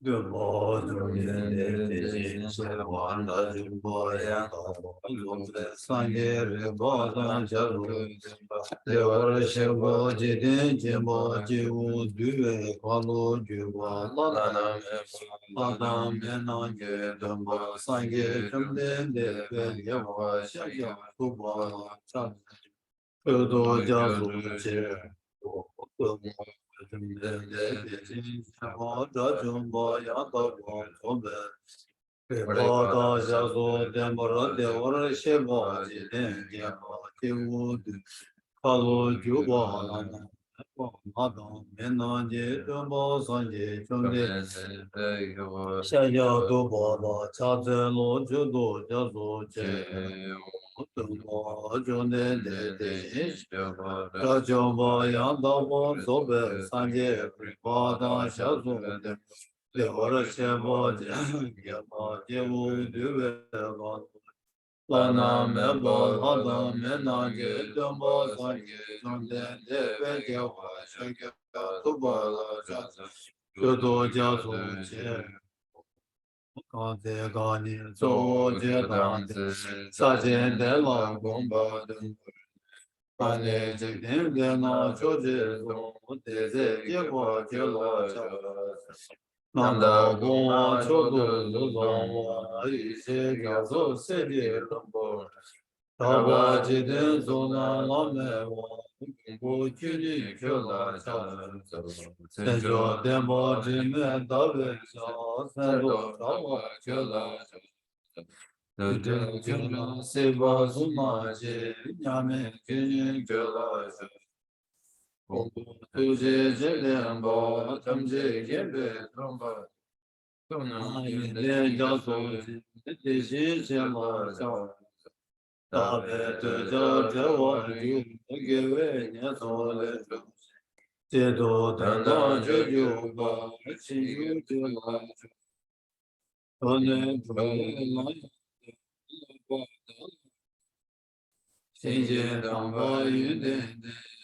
Good morning, ladies and gentlemen. Sunday, Bodan Jaru, the worship of Jidin Jimbo, Jiwu, Due, Palo, Juwa, Lana, Madam, Menage, Dumbo, Sange, Jumden, the Yawa, Shaya, Kuba, Chan, Udo, Jazu, Chair. Lana meba hada mena ge dumbo sange zonde de beje wa shenge tuba la jaza yodo jazo che kante gani zo je dante sa je de la gomba dung ane je den de na cho je zo de ze je kwa je la cha Nanda goma chodo zozwa ise gyazo sedi rambo Taba jiden zona lame wa Gumbo chini kyola cha Senjo denbo jime dabe cha Sendo tawa kyola cha Tete kyuna seba zuma je Nyame kini kyola cha Tuje jedembo tamje yembe tromba Tuna yende jaso teji jema cha Tabe teja jawa ju gewe nyaso le Tedo tanda jeju ba chi yu jema Tone tone la Shinje tamba yunde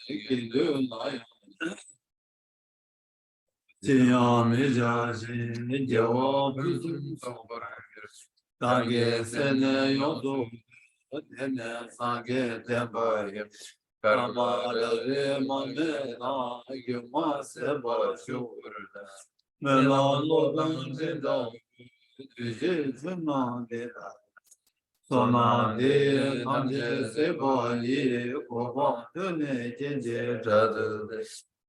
Kindu la Tiya meja jin jawa buzun Tange sene yodo Tene sange tembaye Kamala mame na yuma seba shurda Mela lodan zinda Tüje zina deda Sona de namje seba yi Koba döne gence cadı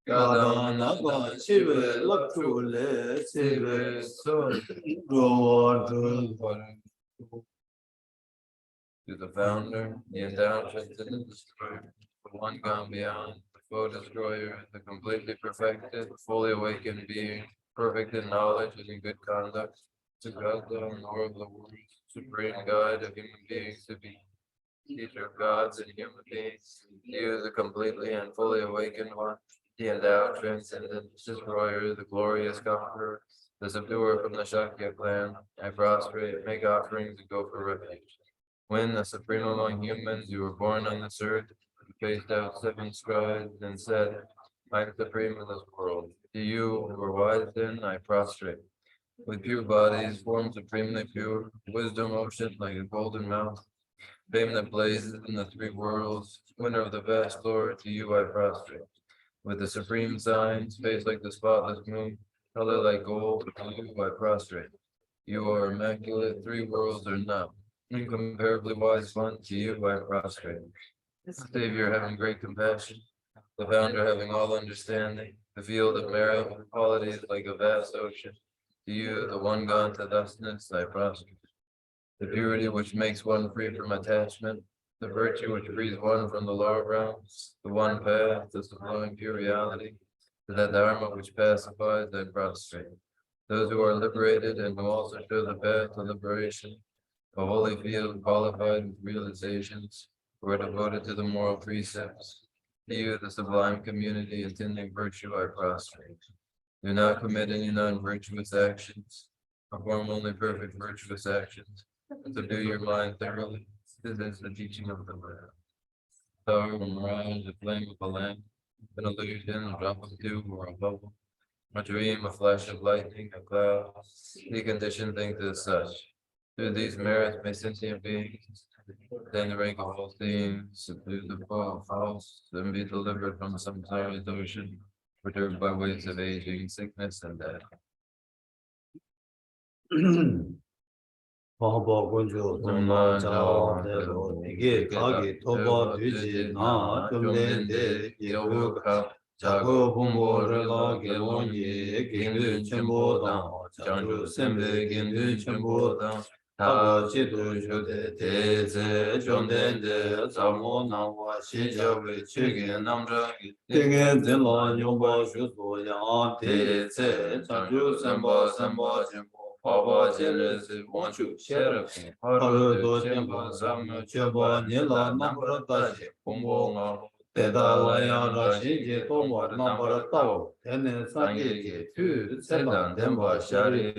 Gadana ba chive lapchule Sive son To the founder, the endowed, and the destroyer, the one gone beyond, the foe destroyer, the completely perfected, fully awakened being, perfect in knowledge and in good conduct, to God the Lord of the world, supreme guide of human beings to be, teacher of gods and human beings, you the completely and fully awakened one, the endowed, transcendent, destroyer, the glorious conqueror, the subduer from the Shakya clan, I prostrate, make offerings, and go for refuge. When, the supreme among humans, you were born on this earth, you paced out 7 strides and said, I am supreme in this world. To you, who are wise then, I prostrate. with pure bodies, formed supremely pure, wisdom ocean like a golden mouth, fame that blazes in the three worlds, winner of the vast Lord, to you I prostrate. With the supreme signs, face like the spotless moon, color like gold, to you I prostrate. You are immaculate, three worlds are not. Incomparably wise one, to you I prostrate. Savior having great compassion, the founder having all understanding, the field of merit, qualities like a vast ocean. To you, the one gone to thusness, I prostrate. The purity which makes one free from attachment, the virtue which frees one from the lower realms, the one path, the sublime pure reality, to that dharma which pacifies and prostrate. Those who are liberated and who also show the path to liberation, a holy field qualified with realizations, who are devoted to the moral precepts. To you, the sublime community intending virtue, I prostrate. Do not commit any non-virtuous actions, perform only perfect virtuous actions. Subdue your mind thoroughly. This is the teaching of the Buddha. Star, a mirage, a flame of a lamp, an illusion, a drop of dew, or a bubble, a dream, a flash of lightning, a cloud. The conditioned things as such. Through these merits may sentient beings attain the rank of all things, subdue the false, and be delivered from samsara's ocean, perturbed by waves of aging, sickness, and death. Bāmbā guñjō tōmbā chāvā tēvō tīkē kāgī tōpā tūjī nā chōmdēn tē yēgū kā chāgō pōmbō rīlā gēlōng yē gīndū chēmbō dāng chāngchū sēmbē gīndū chēmbō dāng tāgā chītū shūtē tē tsē chōmdēn tē tsāmō nāwā shīchāwē chīgē nāmchā tīgē tīnlā yōmbā shūsō yāng tē tsē chāngchū sēmbā sēmbā chēmbō Baba Jenese Wanchu Sherafi Haru Do Jemba Sama Cheba Nila Nambara Tashi Kumbo Teda Laya Rashi Je Tomba Nambara Tao Tene Sange Je Tu Sedan Demba Shari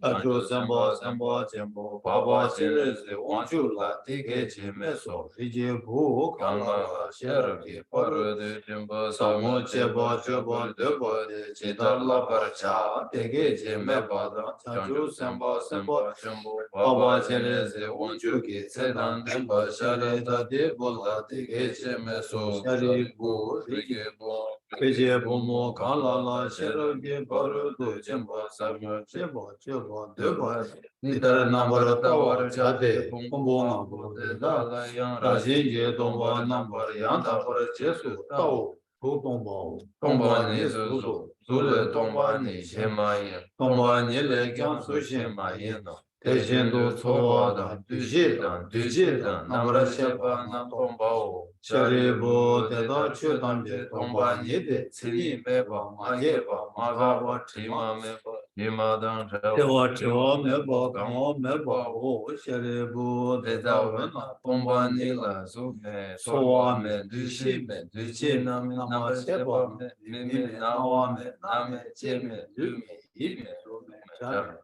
Ajo Semba Semba Jembo Baba Jenese Wanchu La Tike Jemeso Rije Bu Kala Sherafi Haru Do Jemba Sama Cheba Cheba Deba Chedar La Parcha Tege Jemeba Chanchu Semba Semba Jembo Baba Jenese Wanchu Ki Sedan Demba Shari Dade Bola Tike Jemeso Shari Bu Rige Bu Peje Bomo Kala La Sherafi Haru Do Jemba Sama Cheba Cheba Deba Nidara Nambara Tawar Chate Kumbo Nambo Teda Rashi Je Tomba Nambar Yanta Para Jesu Tao Tu Tomba Tomba Ni Su Zule Tomba Ni Shemayin Tomba Ni Le Kyan Su Shemayin Tejindo Tsowa Dan Duji Dan Namara Shepa Na Tomba O Sharibu Teda Chudan Je Tomba Ni De Tsini Meba Ma Yeba Ma Gaba Tima Meba Yima Dan Tewa Tewa Meba Kama Meba O Sharibu Teda Wena Tomba Ni La Sume Sowa Me Duji Nami Nama Shepa Me Mimi Nawa Me Name Cheme Dume Ime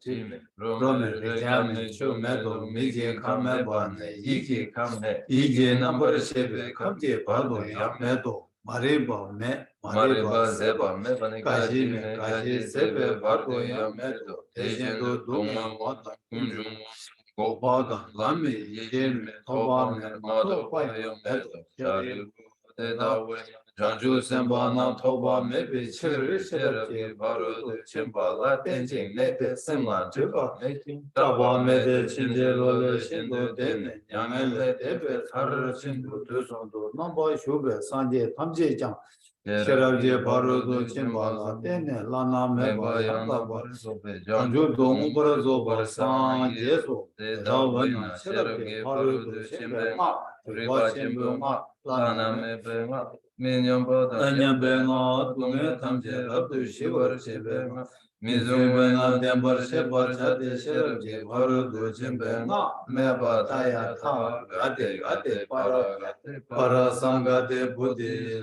Chime Rome Rejame Chumedo Miki Kame Bane Iki Kame Ige Number Shebe Kamti Pado Yamedo Mariba Me Mariba Zeba Me Kaji Me Kaji Sebe Bardo Yamedo Tejendo Duma Mata Kunjum Gopada Lami Yeme Toba Me Mado Yamedo Shari Tedawe Janju Semba Nam Toba Mebi Chiri Sherafi Baru Chimba La Tenjing Nepe Semla Jiba Taba Mede Chinde Lole Shindo Dene Yamele Debe Tar Chindu Tusondo Namba Shube Sanje Tamje Jang Sherafi Baru Chimba La Tene Lana Meba Yanda Bar Janju Dong Bara Zobar Sanje So Tedavana Sherafi Baru Chimba Ma Riba Chimba Ma Lana Mebe Ma Anyabena, Tume Tamje, Abdu Shivar Shibema, Mizumena, Dembar Shebar Chate Sherabji, Varu Dujimbena, Meba Tayata, Gate, Para Sangate Buddhi,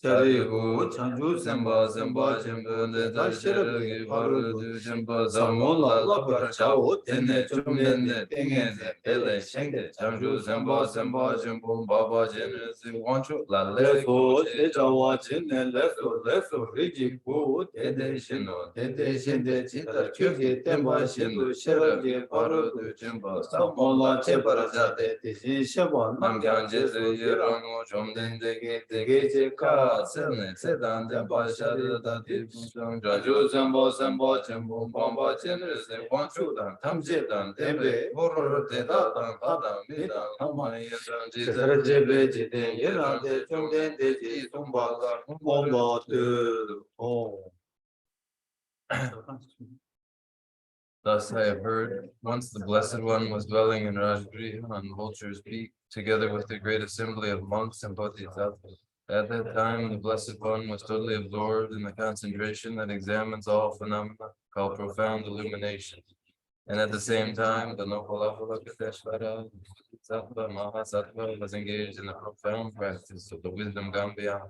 Charibu Chanju Semba Semba Chimbu Da Shirabi Parudu Chimba Zamola Lapara Chao Tene Chumene Tengene Ele Shenge Chanju Semba Semba Chimbu Baba Jenesi Wanchu La Leso Chechawa Chine Leso Leso Riji Pu Tede Shino Tede Shinde Chita Kyuki Temba Shindu Shirabi Parudu Chimba Zamola Chepara Jate Tishin Sheba Namgyan Jesu Yirango Chomdende Tege Ka Sene Sedan Dempa Sharada Dipusang Jaju Zambo Sambo Chembo Bomba Chenris de Wanchudan Tamjedan Dembe Horror de Dadan Adam Midan Hamaya Jizar Jebe Jide Yeran de Jumden de Jisumba Bomba de Oh. Thus I have heard, once the Blessed One was dwelling in Rajgriha on Vulture's Peak, together with the great assembly of monks and Bodhisattvas. At that time, the Blessed One was totally absorbed in the concentration that examines all phenomena, called profound illumination. And at the same time, the noble Avalokiteshvara, Bodhisattva, Mahasattva, was engaged in the profound practice of the wisdom Gambhya,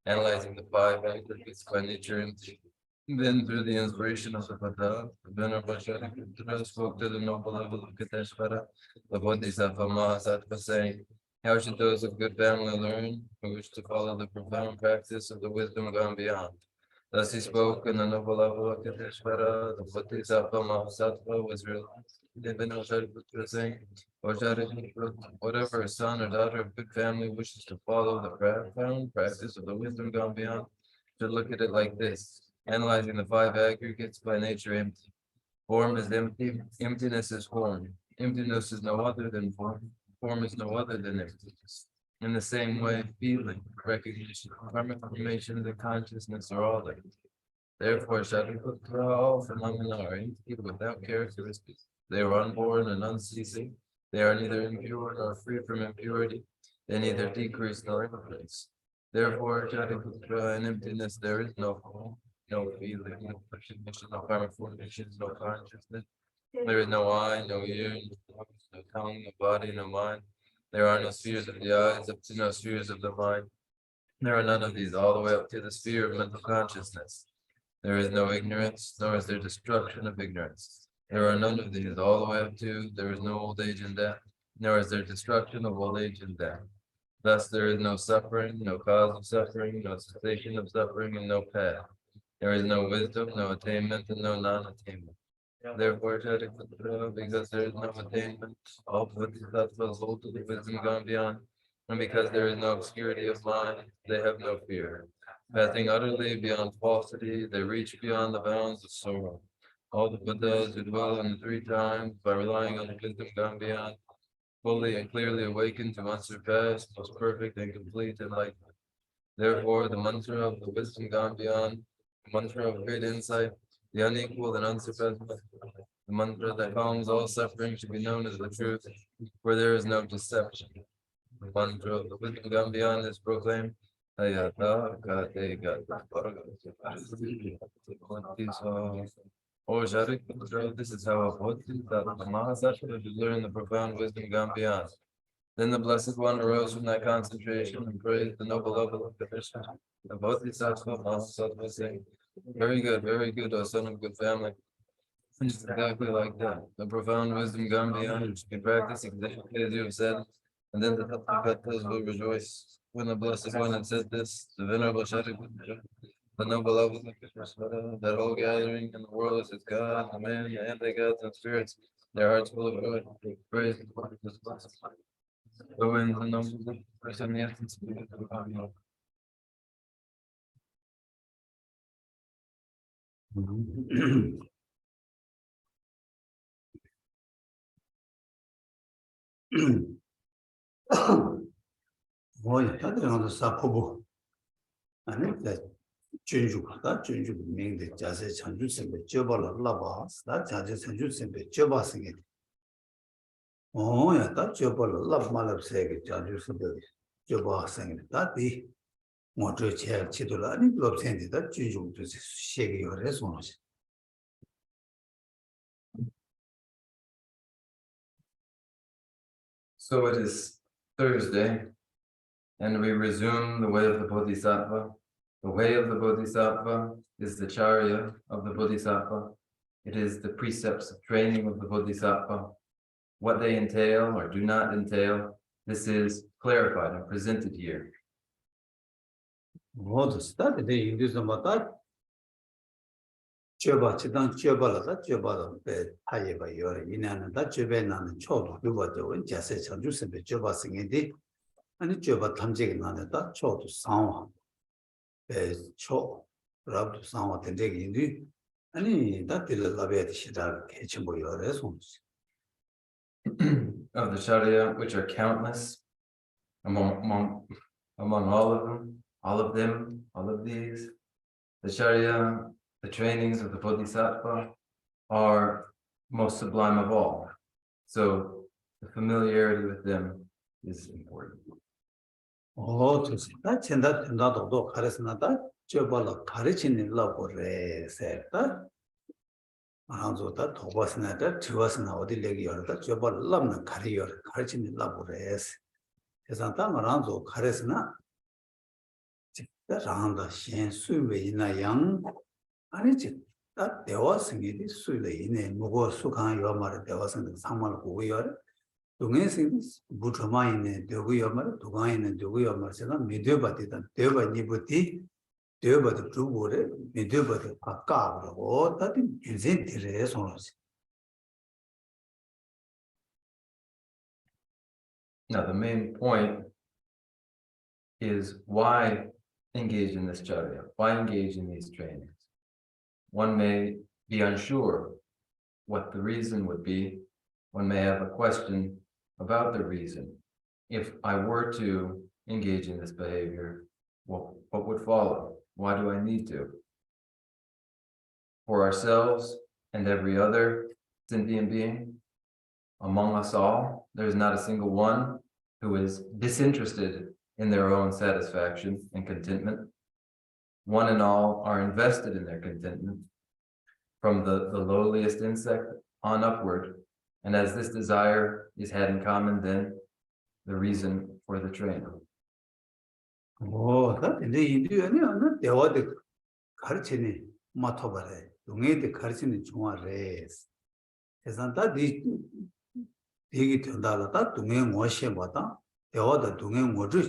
analyzing the five attributes by nature and then, through the inspiration of the Buddha, the Venerable Shariputra spoke to the noble Avalokiteshvara, the Bodhisattva Mahasattva, saying, how should those of good family learn who wish to follow the profound practice of the wisdom gone beyond? Thus he spoke, and the noble Avalokiteshvara, the Bodhisattva Mahasattva, was realized. The Venerable Shariputra saying, O Shariputra, whatever a son or daughter of good family wishes to follow the profound practice of the wisdom gone beyond, should look at it like this. Analyzing the five aggregates by nature empty. Form is empty, emptiness is form. Emptiness is no other than form. Form is no other than emptiness. In the same way, feeling, recognition, karmic formation, and consciousness are all empty. Therefore, Shariputra, all phenomena are empty without characteristics. They are unborn and unceasing. They are neither impure nor free from impurity. They neither decrease nor increase. Therefore, Shariputra, in emptiness there is no form, no feeling, no recognition, no karmic formations, no consciousness. There is no eye, no ear, no nose, no tongue, no body, no mind. There are no spheres of the eyes, up to no spheres of the mind. There are none of these all the way up to the sphere of mental consciousness. There is no ignorance, nor is there destruction of ignorance. There are none of these all the way up to, there is no old age and death, nor is there destruction of old age and death. Thus there is no suffering, no cause of suffering, no cessation of suffering, and no path. There is no wisdom, no attainment, and no non-attainment. Therefore, Shariputra, because there is no attainment, all Bodhisattvas hold to the wisdom gone beyond, and because there is no obscurity of mind, they have no fear. Passing utterly beyond falsity, they reach beyond the bounds of sorrow. All the Buddhas who dwell in the three times by relying on the wisdom gone beyond, fully and clearly awakened to unsurpassed, most perfect and complete enlightenment. Therefore, the mantra of the wisdom gone beyond, the mantra of great insight, the unequaled and unsurpassed, the mantra that calms all suffering should be known as the truth, where there is no deception. The mantra of the wisdom gone beyond is proclaimed. Ayata Gate Gata Oh, Shariputra, this is how a Bodhisattva Mahasattva should learn the profound wisdom gone beyond. Then the Blessed One arose from that concentration and praised the noble level of the Krishna. The Bodhisattva Mahasattva saying, very good, O son of good family. And it's exactly like that. The profound wisdom gone beyond, which you can practice exactly as you have said, and then the Tathagatas will rejoice. When the Blessed One had said this, the Venerable Shariputra, the noble level of Krishna, that whole gathering in the world is God, the man, the anti-gods, and spirits, their hearts full of joy, praise the Lord of His blessed. So in the noble of the person, the essence of the God. Boy, 다들 오늘 사포부 아니 준주 다 준주 명대 자세 천주선배 쪄발라 라바 다 자세 천주선배 쪄바스게 야, 다 쪄발라 라마랍세게 자주선배 쪄바스게 다디 모두 제 지도라 아니 럽센데 다 준주 세게 요래서 So it is Thursday, And we resume the way of the Bodhisattva. The way of the Bodhisattva is the charya of the Bodhisattva. It is the precepts of training of the Bodhisattva. What they entail or do not entail, this is clarified and presented here. Bodhisattva, the Hinduism, Joba Chidan Jobalata, Jobala, Hayaba, your Inan, that Joban and Chod, Lubato, and Jasset, and Joseph, Joba singing, and Joba Tamjig, and that Chod to sound. Cho, rub to sound and dig in you, and that did a labet shidar catching boy or response. Of the Charya, which are countless among all of them, all of these. The Charya, the trainings of the Bodhisattva, are most sublime of all. So the familiarity with them is important. Oh, to see that and that and that although Harisnata, Jobala Karichin in love or said that. Around that, Tobasnata, Tivasna, the Legior, that Jobal Lamna Carrier, Karichin in Labores. As Antam around Harisna, that round the Shen Sui in a young, and it that there was in it Sui in a Mugo Sukan Yomar, there was in the Samal Guyor. Dungesins, Butramain, Doguyamar, Dugain and Doguyamar, Medubati, Deva Nibuti, Deva the Blue Water, Meduba the Paka, or that is interesting. Now, the main point is why engage in this charya? Why engage in these trainings? One may be unsure what the reason would be. One may have a question about the reason. If I were to engage in this behavior, what would follow? Why do I need to? For ourselves and every other sentient being, among us all, there's not a single one who is disinterested in their own satisfaction and contentment. One and all are invested in their contentment, from the lowliest insect on upward. And as this desire is had in common, then the reason for the training. Oh, that in the Indian, they were the Karchini Matobare, Dunga the Karchini Chuma race. As that dig it on that, Dunga Moshe Bata, they were the Dunga Modu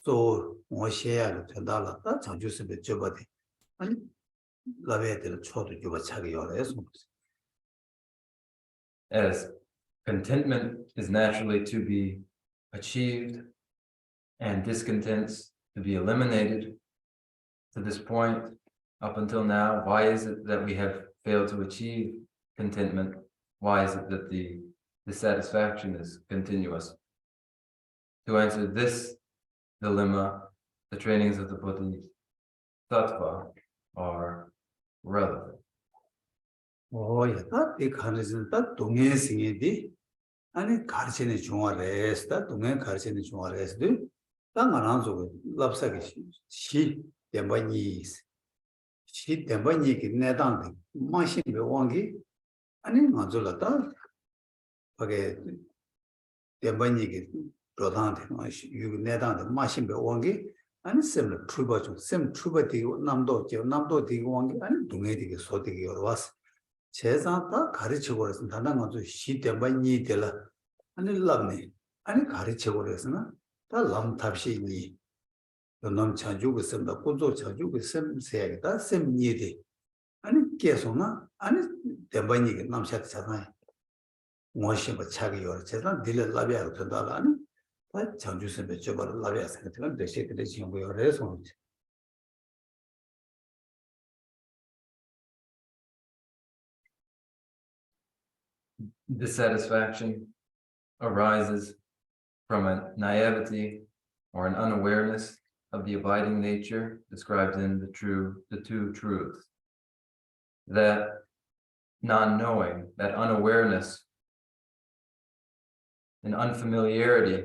so Moshe Tandala, that's how you see the Jobati. And Lavette Chod Jubachagi or Esmos. As contentment is naturally to be achieved and discontents to be eliminated to this point up until now, why is it that we have failed to achieve contentment? Why is it that the dissatisfaction is continuous? To answer this dilemma, the trainings of the Bodhisattva are relevant. Oh, yeah, that the Karjin that Dunga singing, and it Karchini Chuma race, that Dunga Karchini Chuma race, do. Tangaranzo, Lapsaki, she, Dembanis. She Dembani, Nedan, Machine Wangi, and in Manzulata, okay, Dembani, Rodant, you Nedan, the Machine Wangi, and similar Truba, same Truba, Namdo, Wangi, and Dumedi, Soti or was. Chesanta, Karichigores, and Tanamazu, she Dembani de la, and love me, and Karichigores, the Lam Tapshi. The non Chajuga sem the Kuzo Chajuga sem say that same needy. And Kesona, and Dembani Namshat Sana. Washing a Chagi or Chetan, Dilla Labia to Dalan, but Chanjus and the Jobber Labia Secretary, they shake the young way or response. Dissatisfaction arises from a naivety or an unawareness of the abiding nature described in the two truths. That non-knowing, that unawareness and unfamiliarity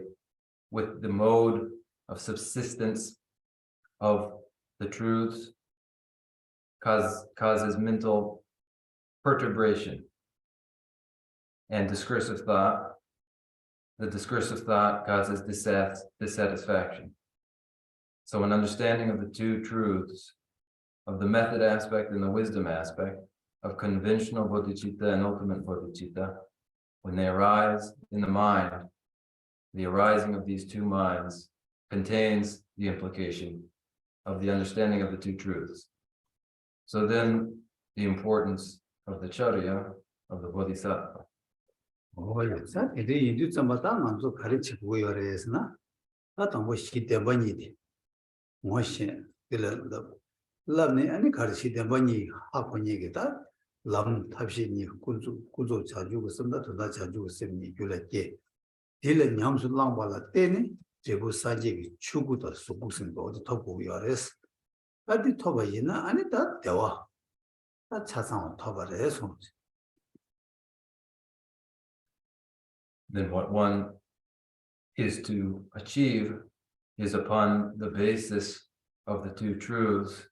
with the mode of subsistence of the truths causes mental perturbation and discursive thought, the discursive thought causes dissatisfaction. So an understanding of the two truths, of the method aspect and the wisdom aspect, of conventional bodhicitta and ultimate bodhicitta, when they arise in the mind, the arising of these two minds contains the implication of the understanding of the two truths. So then the importance of the charya of the bodhisattva. 자, 이제 인도 좀마다 먼저 가르치고 요래서나 나도 뭐 시대 번이디. 뭐시 람네 아니 가르치대 번이 하고 얘기다. 람 탑시니 군조 자주고 쓴다 더 자주고 쓰니 줄게. 딜은 냠수 랑발라 때니 제부 사지기 추구도 수국선도 어디 터고 요래서. 어디 터봐이나 아니 다 대화. 다 차상 터봐래서. Then what one is to achieve is, upon the basis of the two truths,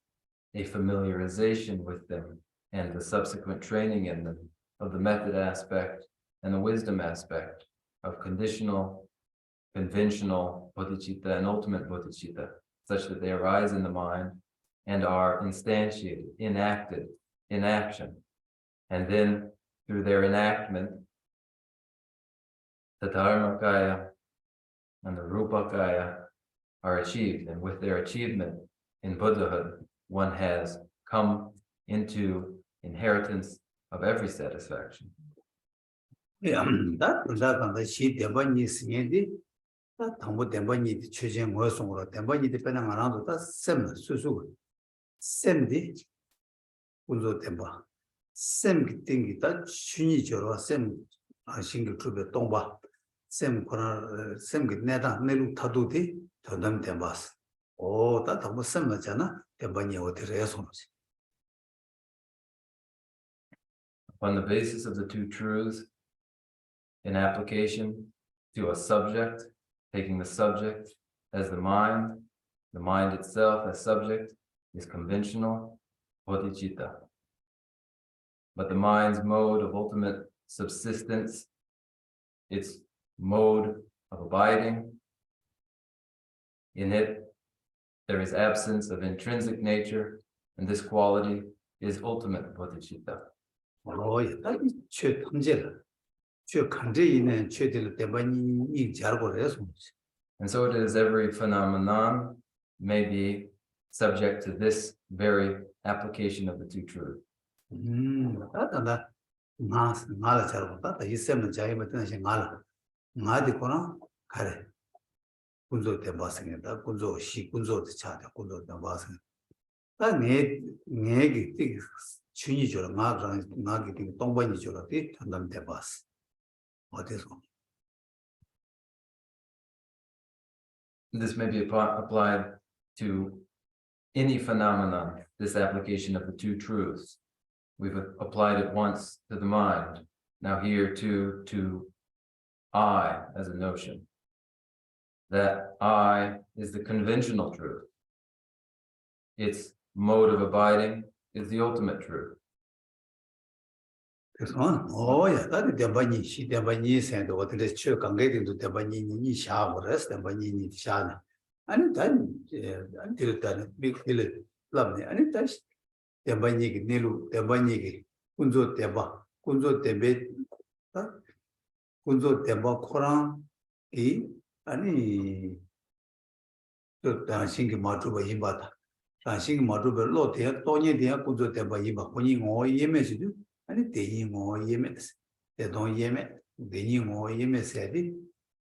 a familiarization with them and the subsequent training in them of the method aspect and the wisdom aspect of conditional, conventional bodhicitta and ultimate bodhicitta, such that they arise in the mind and are instantiated, enacted, in action. And then through their enactment, the Dharmakaya and the Rupakaya are achieved, and with their achievement in Buddhahood, one has come into inheritance of every satisfaction. 야, 나 시대 번이 있으니 다 당부 대번이 최신 모성으로 대번이 되는 하나도 다 셈 수수 셈디 군조 대바 셈 땡기다 춘이 저러 셈 아신글 주베 동바 셈 코나 셈 내다 내루 타도디 더담 대바스 오다 당부 셈잖아 대번이 어디래서 On the basis of the two truths, in application to a subject, taking the subject as the mind itself as subject is conventional bodhicitta. But the mind's mode of ultimate subsistence, its mode of abiding, in it there is absence of intrinsic nature, and this quality is ultimate bodhicitta. 딱 최탐제라 최간제 있는 최대로 대번이 잘고 그래서 And so it is every phenomenon may be subject to this very application of the two truths. 나다 나라 잘고 다 있으면 자기만 뜻이 나디거나 가래 군조 대바스니다 군조 시 군조 차다 군조 대바스 나내게 되게 춘이 줘라 나게 되게 동반이 줘라 되 한담 대바스 어디서 This may be applied to any phenomenon, this application of the two truths. We've applied it once to the mind, now here to I as a notion. That I is the conventional truth. Its mode of abiding is the ultimate truth. 그래서 야 다들 대반이 시 대반이 생도 어떻게 쳐 관계된도 대반이 니 샤버스 대반이 샤나 아니 단 안들었다는 빅딜 람네 아니 다시 대반이 내루 대반이 군조 대바 군조 대베 군조 대바 코랑 이 아니 또 당신이 마주가 임바다 당신이 마주가 로테 또니 대야 군조 대바 임바 본이 오이메시도 아니 대인고 예메스 대동 예메 대인고 예메세디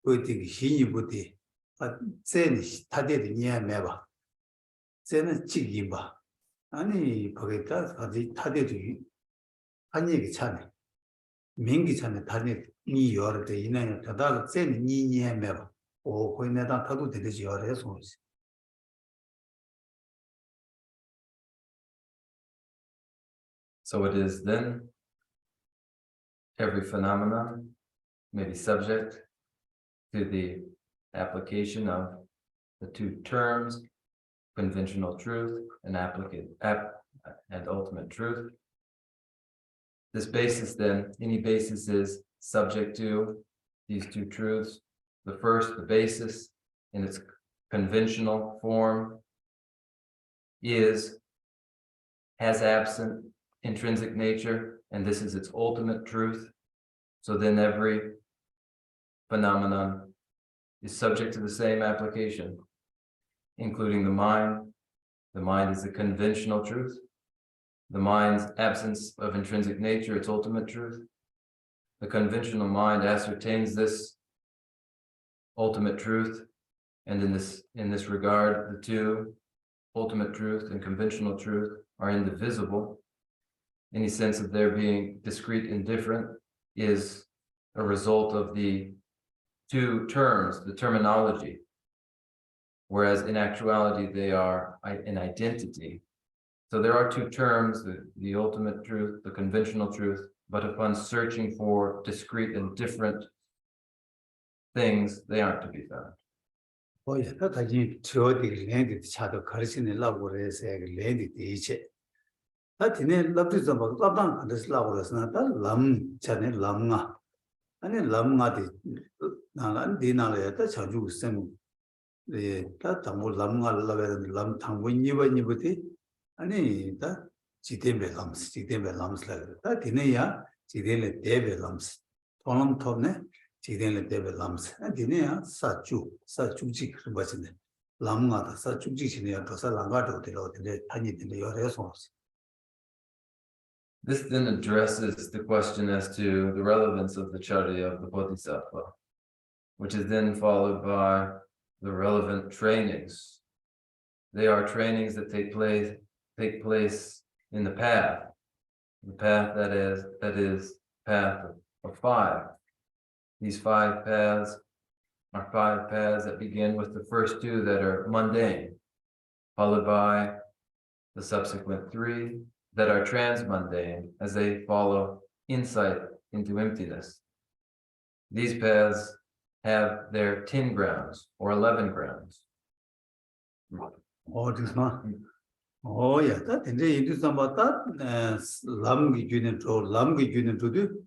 어디 신이 부디 아 쟤는 타데디 니야메바 쟤는 찍이바 아니 거기다 어디 타데디 한 얘기 차네 민기 차네 타데 니 여르데 이나야 다다 쟤는 니니야메바 오 거기다 타도 되지 여래서 So it is then every phenomenon may be subject to the application of the two terms, conventional truth and ultimate truth. This basis then, any basis is subject to these two truths The first, the basis, in its conventional form, has absent intrinsic nature, and this is its ultimate truth. So then every phenomenon is subject to the same application, including the mind. The mind is the conventional truth. The mind's absence of intrinsic nature, its ultimate truth. The conventional mind ascertains this ultimate truth, and in this regard, the two, ultimate truth and conventional truth, are indivisible. Any sense of their being discrete and different is a result of the two terms, the terminology, whereas in actuality they are an identity. So there are two terms, the ultimate truth, the conventional truth, but upon searching for discrete and different things, they aren't to be found. Oye, tata yin chio di lendi di chado karishini labu resi agi lendi di ichi. Tati ne labdi zamba labdang kandis labu resi na ta lam chane lam nga. Ani lam nga di nala di nala ya ta chanju sem. Ta tambu lam nga labe lam tangbu nipa di. Ani ta jidenbe lams laga. Ta dine ya jidenle debe lams. Tonam topne 지대는 대be lamse dine야 사축지 그것인데 람가다 사축지 지내야 더 살랑가도 되는데 다니는데 여래서. This then addresses the question as to the relevance of the charya of the Bodhisattva, which is then followed by the relevant trainings. They are trainings that take place in the path that is path of five. These five paths are five paths that begin with the first two that are mundane, followed by the subsequent three that are transmundane as they follow insight into emptiness. These paths have their 10 grounds or 11 grounds. Oh, this one. Oh, yeah, that in the into some about that lamgi unit to do.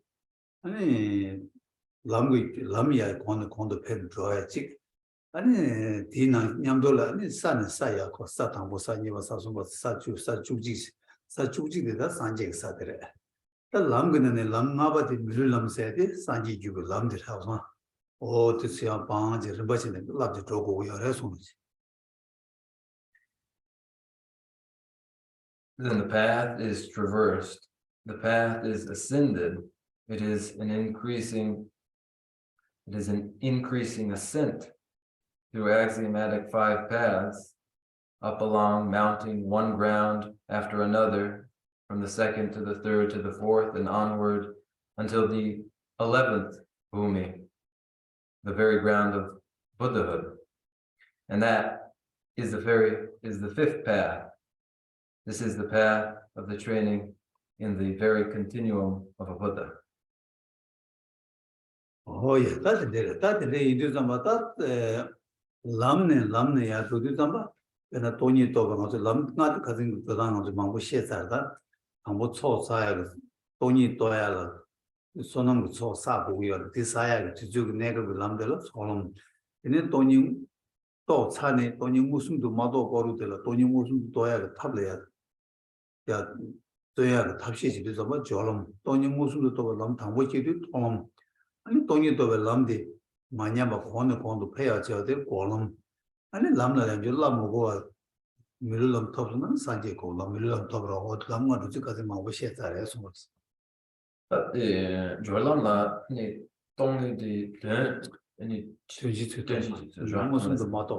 람이야 kondu pen droya chik ani dina nyamdola ani san saya ko satang bo sa niwa sa sumba sa chukji de da sanje sa dere ta lamgene ne lam ngaba de milu lam se de sanje ju lam de ha ma o de sia pa je rimba chen de la de dogo yo re so. Then the path is traversed, the path is ascended, it is an increasing ascent through axiomatic five paths, up along mounting one ground after another, from the second to the third to the fourth and onward until the 11th bhumi, the very ground of Buddhahood. And that is the fifth path. This is the path of the training in the very continuum of a Buddha. Oh yeah, that's it. You do some of that. Lamne ya do some. When a Tony talk about lam, not cousin to the land of the Mango Shesa, that and what so side Tony Toyala, Sonam so sabu, we are desire to do negative lamdella, Solom. And then Tony thoughts, honey, Tony Musum to Mado Borutella, Tony Musum to Toya tablet. Yeah, Toya Tapshi is about Jolom, Tony Musum to Lam Tam, what you do, Tom. 아니 돈이 또 람디 마냐마 콘도 페야죠 될 고름 아니 람나는 줄 람고 밀람 톱는 산제 고람 밀람 톱으로 어떻게만 어디까지 막 오셔 잘해 숨었어. 졸람나 니 돈이 아니 주지 무슨도 마도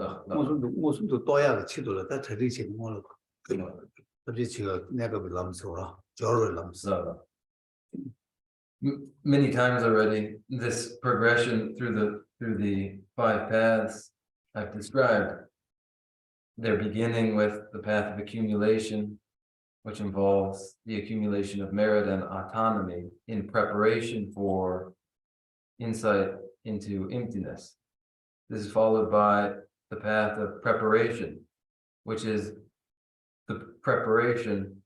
무슨도 또야 치도를 다 저리지 뭐로 그래 지가 내가 람서라 저를 람서. Many times already, this progression through the five paths I've described, they're beginning with the path of accumulation, which involves the accumulation of merit and autonomy in preparation for insight into emptiness. This is followed by the path of preparation, which is the preparation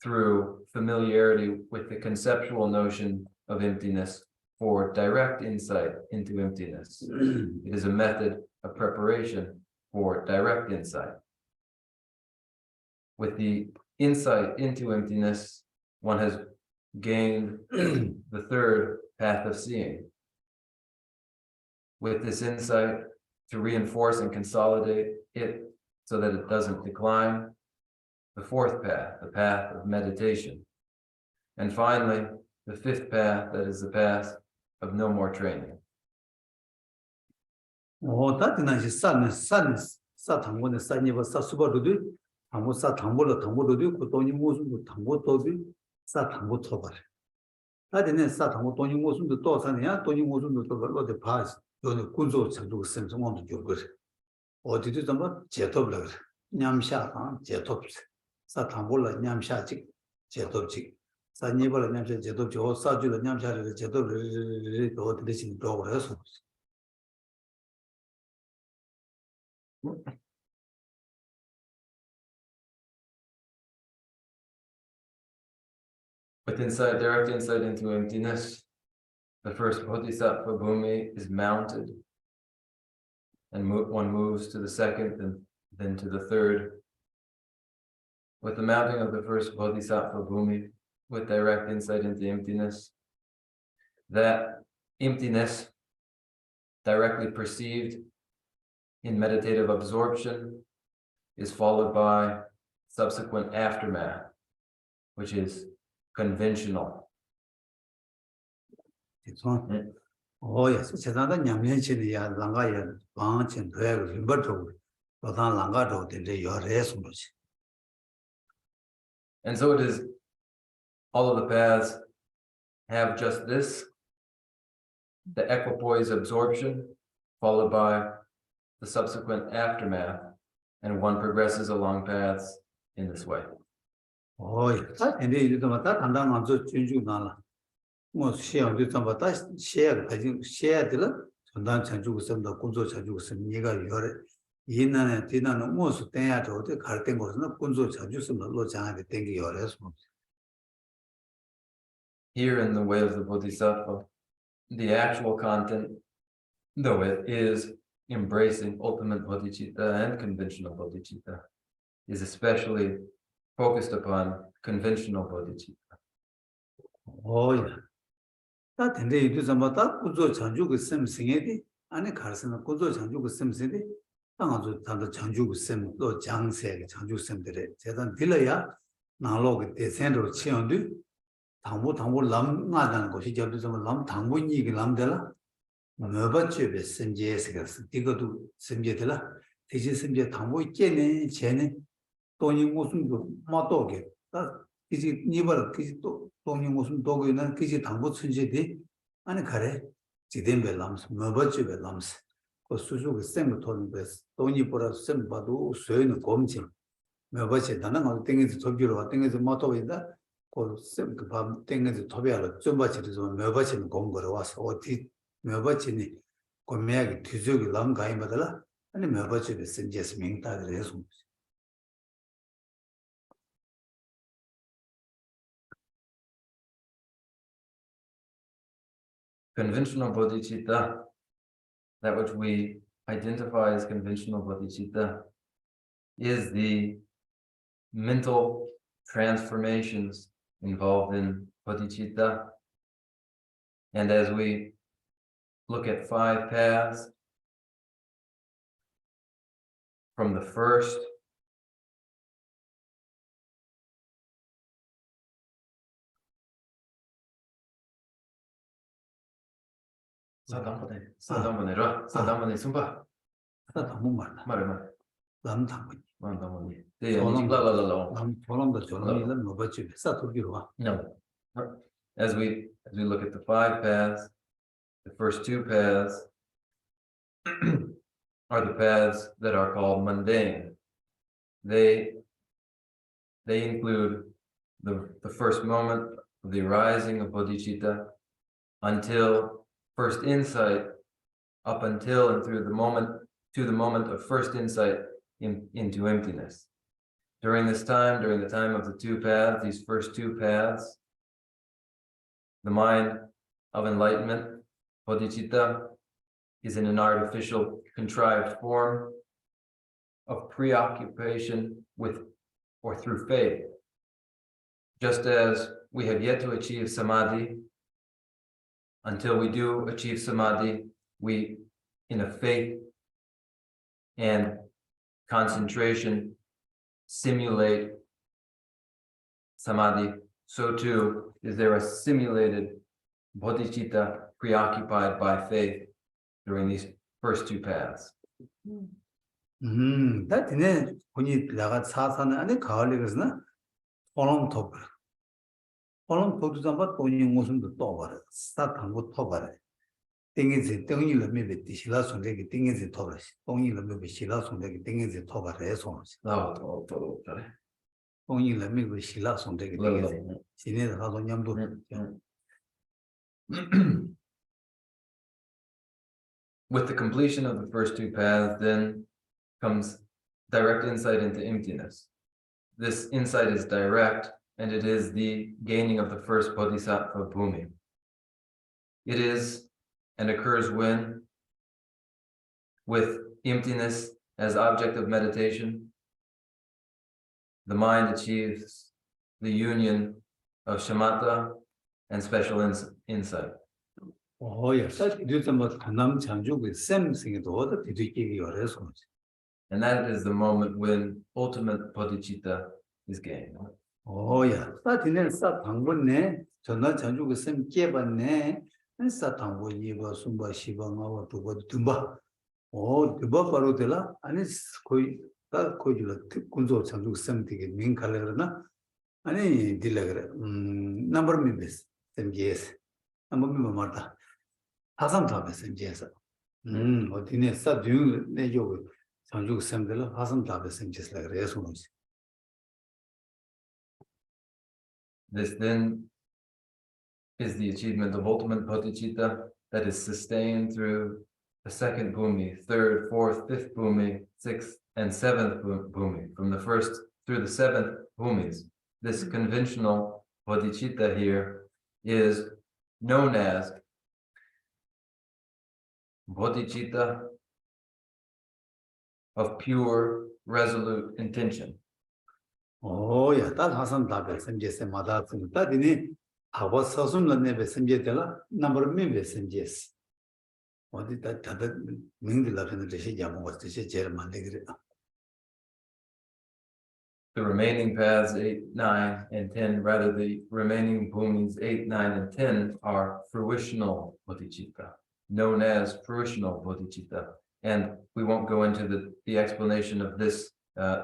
through familiarity with the conceptual notion of emptiness for direct insight into emptiness. It is a method of preparation for direct insight. With the insight into emptiness, one has gained the third path of seeing. With this insight, to reinforce and consolidate it so that it doesn't decline, the fourth path, the path of meditation. And finally, the fifth path, that is the path of no more training. With insight, direct insight into emptiness, the first Bodhisattva bhumi is mounted, and one moves to the second and then to the third. With the mounting of the first Bodhisattva bhumi, with direct insight into emptiness, that emptiness directly perceived in meditative absorption is followed by subsequent aftermath, which is conventional. Oh yes, chedanda nyamyen chini ya langa ya bang chen thwe rimba tho prodan langa tho de yore sumuchi. And so it is, all of the paths have just this, the equipoise absorption, followed by the subsequent aftermath, and one progresses along paths in this way. Oh yes, and you don't matter, and I'm not just nala. Most share of the Tambata share, I think share the Sundan Chanju some the Kunzo Chanju some Niga Yore. Yin and Tina no most ten or the Karting was not Kunzo Chanju some the Lojan, the thing Yores. Here in the way of the Bodhisattva, the actual content, though it is embracing ultimate Bodhicitta and conventional Bodhicitta, is especially focused upon conventional Bodhicitta. Oh yeah. That and they do some about Kuzo Chanju with some singing, and a carson of Kuzo Chanju with some city. Tango Tanda Chanju with some Lo Jang said Chanju Semdere, Zetan Dilaya, Nalog, the center of Chiondu, Tango Lam Nadan, Goshi Jabu some Lam Tango Nig Lamdela, Merbache, St. Jessica's, Digo to Semjetela, teaches Semjet Tango Jene, Chene, Tony Mosun, Matoge, that is it never Kisto. Tony Mosun Dogo in a Kishi Tango Sunjidi, and a carre, Zidembe lams, Merbache lams, because Suzu is same Tony Best, Tony Pora Sem Badu, Suen Gomchi, Merbache, Dana, thing is Tobiro, I think is a motto in that, called Sem thing is Tobiala, Zumbachi is on Merbache Gomber was, or T. Merbachini, Comeg, Tizu, Lam Gai Badala, and the Merbache is St. Jasmine Tagresum. Conventional Bodhicitta, that which we identify as conventional Bodhicitta, is the mental transformations involved in Bodhicitta. And as we look at 5 paths, from the first Sadamone, Sumba. Marama. Lam Tango. No. As we look at the 5 paths, the first 2 paths are the paths that are called mundane. They include the first moment of the arising of bodhicitta until first insight, up until and through the moment to the moment of first insight into emptiness. During this time, during the time of the 2 paths, these first 2 paths, the mind of enlightenment Bodhicitta is in an artificial, contrived form of preoccupation with or through faith. Just as we have yet to achieve samadhi, until we do achieve samadhi, we, in a faith and concentration, simulate samadhi. So too is there a simulated bodhicitta preoccupied by faith during these first two paths. 다 되네. 본이 내가 사사는 안에 가을이 그러나 폴럼 톱. 폴럼 톱도 잠바 본이 무슨도 또 봐라. 스타트하고 또 봐라. 땡이지 땡이를 매베 디실라 손대기 땡이지 톱을. 똥이를 매베 실라 손대기 땡이지 톱을 해서. 또 그래. 똥이를 매베 실라 손대기 땡이지. 지네들 가서 냠도. With the completion of the first two paths, then comes direct insight into emptiness. This insight is direct, and it is the gaining of the first Bodhisattva bhumi. It is and occurs when, with emptiness as object of meditation, the mind achieves the union of shamatha and special insight. 야, 이제 뭐 간남 장주고 샘생에도 어디 뒤뒤끼기 어려서. And that is the moment when ultimate bodhicitta is gained. 야, 사티는 사 당분네 전나 장주고 샘 깨봤네. 사 당분이 뭐 숨바 시방하고 두고 듬바. 듬바 바로 되라. 아니 거의 다 거기로 군조 장주고 샘 되게 민칼에 그러나 아니 딜라 그래. 넘버 미스 샘게스. 넘버 미 말다. 하삼 답에서 이제서 어디네 사듀 내요 장주 샘들 하삼 답에서 이제서 그래서 This then is the achievement of ultimate bodhicitta that is sustained through the second bhumi, third, fourth, fifth bhumi, sixth, and seventh bhumi. From the first through the seventh bhumis, this conventional bodhicitta here is known as Bodhicitta of pure, resolute intention. 야, 딱 하삼 답에서 이제서 마다 따디니 하고 서슴는 내배 semje되라 넘버 미베 semjes. 어디 다 다들 명들라는 뜻이 야모가 뜻이 제일 많이 그래. The remaining paths 8, 9, and 10, rather the remaining bhumis 8, 9, and 10 are fruitional bodhicitta, known as fruitional bodhicitta. And we won't go into the explanation of this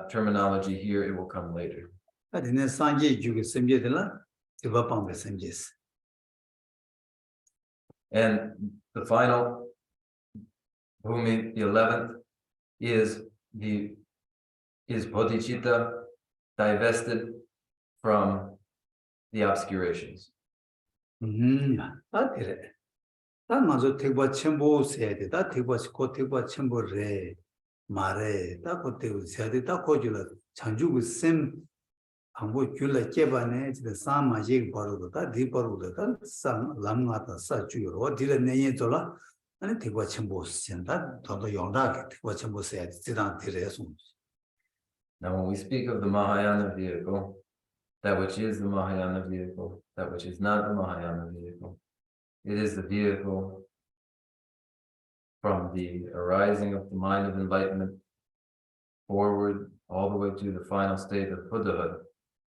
terminology here, it will come later. 따디네 상제 주고 semje되라 디바방베 semjes. And the final bhumi, the 11th, is bodhicitta divested from the obscurations. 그래. 다 먼저 택바 첨부 세야 돼. 다 택바 첨부래. 말해. 다 그때 세야 돼. 다 거기로 장주고 셈 방법 줄라 깨바네. 진짜 사마직 바로도 다 디바로도 다상 람가다 사주로 디를 내에 돌아. 아니 택바 첨부 센다. 더더 용다게 택바 첨부 세야 돼. 지단 디래서. Now, when we speak of the Mahayana vehicle, that which is the Mahayana vehicle, that which is not the Mahayana vehicle, it is the vehicle from the arising of the mind of enlightenment forward all the way to the final state of Buddhahood.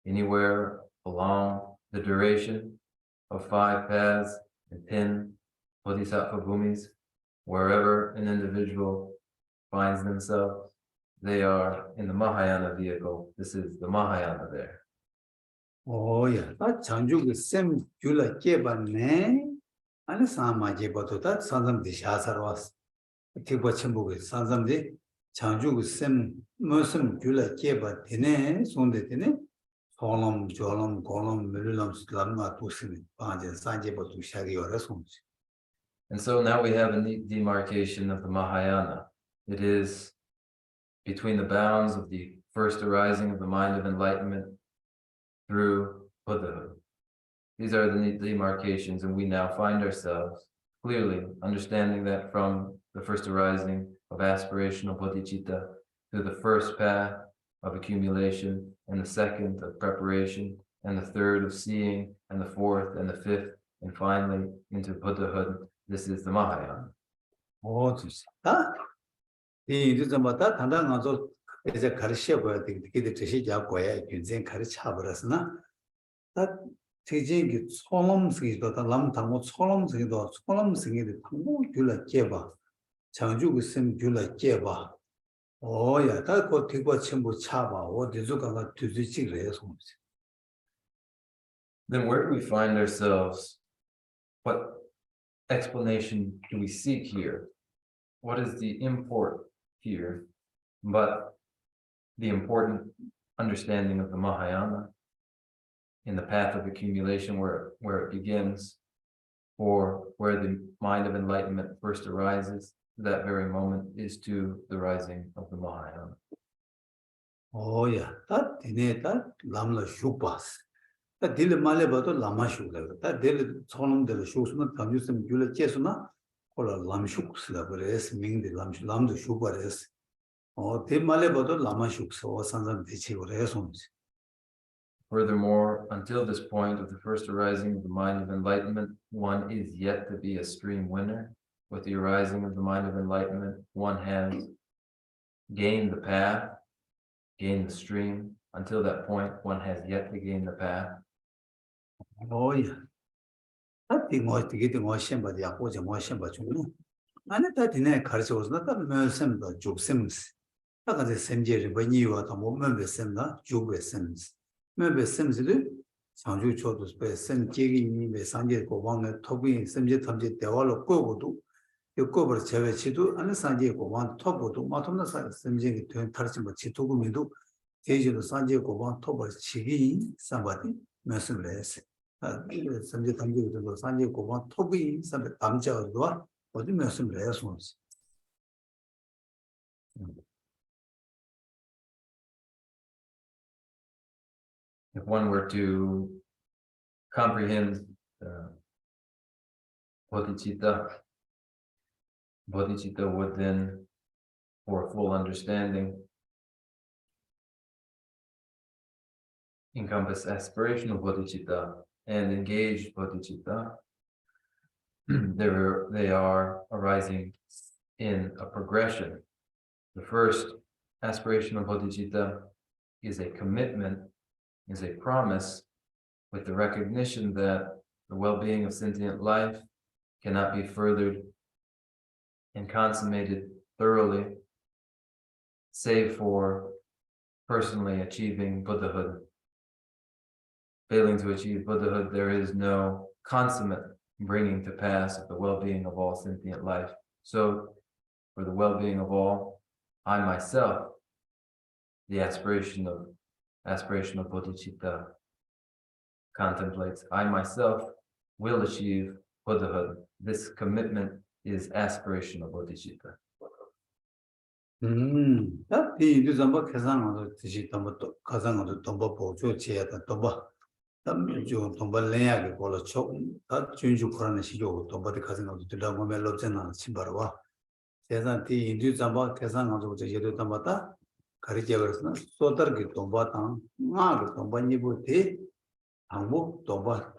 Anywhere along the duration of 5 paths and 10 Bodhisattva bhumis, wherever an individual finds themselves, they are in the Mahayana vehicle. This is the Mahayana there. 야, 다 장주고 셈 줄라 깨바네. 아니 사마제보도 다 산삼디 샤사로 왔어. 택바 첨부고 산삼디 장주고 셈 무슨 줄라 깨바 되네. 손대 되네. 소름 조름 고름 물름 슬람마 도스니 반제 산제보도 샤기 어려서. And so now we have a neat demarcation of the Mahayana. It is between the bounds of the first arising of the mind of enlightenment through Buddhahood. These are the neat demarcations, and we now find ourselves clearly, understanding that from the first arising of aspirational bodhicitta to the first path of accumulation, and the second of preparation, and the third of seeing, and the fourth and the fifth, and finally into Buddhahood. This is the Mahayana. 이 좀마다 단단 가서 이제 가르쳐 봐야 돼. 이게 뜻이 자고야 균생 가르쳐 버렸으나 다 대진기 소놈스기도 다 남당고 소놈스기도 소놈스기도 방고 줄라 깨봐. 장주고 심 줄라 깨봐. 오야 다고 되고 전부 차봐. 어디서 가가 뒤지지 그래서. Then where do we find ourselves? What explanation do we seek here? What is the import here, but the important understanding of the Mahayana in the path of accumulation where it begins, or where the mind of enlightenment first arises, that very moment is to the rising of the Mahayana. Oh yeah, that dine that lamla shukpas. That dil male bato lama shukla. That dil solom del shusuna tamjusam jula jesuna kola lam shuksla beres ming de lam the shupares. Oh, dil male bato lama shuksa or sanzam dichi resons. Furthermore, until this point of the first arising of the mind of enlightenment, one is yet to be a stream winner. With the arising of the mind of enlightenment, one has gained the path, gained the stream. Until that point, one has yet to gain the path. Oh yeah. That thing was to get in Washington, but the Apple and Washington. And that in a culture was not that Mersim, but Job Sims. That was the same year when you are the moment with Simla, Job Sims. Maybe Sims do. Sanju Chotus by Sim Jiggy, by Sanjay Gowan, Toby, Simjit Tamjit, the all of Godu. You go over Chevichidu, and the Sanjay Gowan, Tobodu, Matona Simjing to Tarsim, but Chitugumidu, Teju Sanjay Gowan, Toba Chigi, somebody, merciless. Sanjay Tamjit, Sanjay Gowan, Toby, some Tamja, or the merciless ones. If one were to comprehend Bodhicitta would then, for full understanding, encompass aspirational bodhicitta and engaged bodhicitta. They are arising in a progression. The first aspirational bodhicitta is a commitment, is a promise, with the recognition that the well-being of sentient life cannot be furthered and consummated thoroughly, save for personally achieving Buddhahood. Failing to achieve Buddhahood, there is no consummate bringing to pass of the well-being of all sentient life. So, for the well-being of all, I myself, the aspirational bodhicitta contemplates, I myself will achieve Buddhahood. This commitment is aspirational bodhicitta. That the Zamba Kazan of the Kazan of the Tomba Pocho Chia, the Tomba, Tomba Lea, Gola Chok, that Junju Koranishio, Tomba the cousin of the Dama Lobzena, Simbarwa. Says that the Indu Zamba Kazan of the Yedu Tamata, Karijaversna, Sotar Tomba, Mag, Tomba Nibuti, Hambo, Tomba,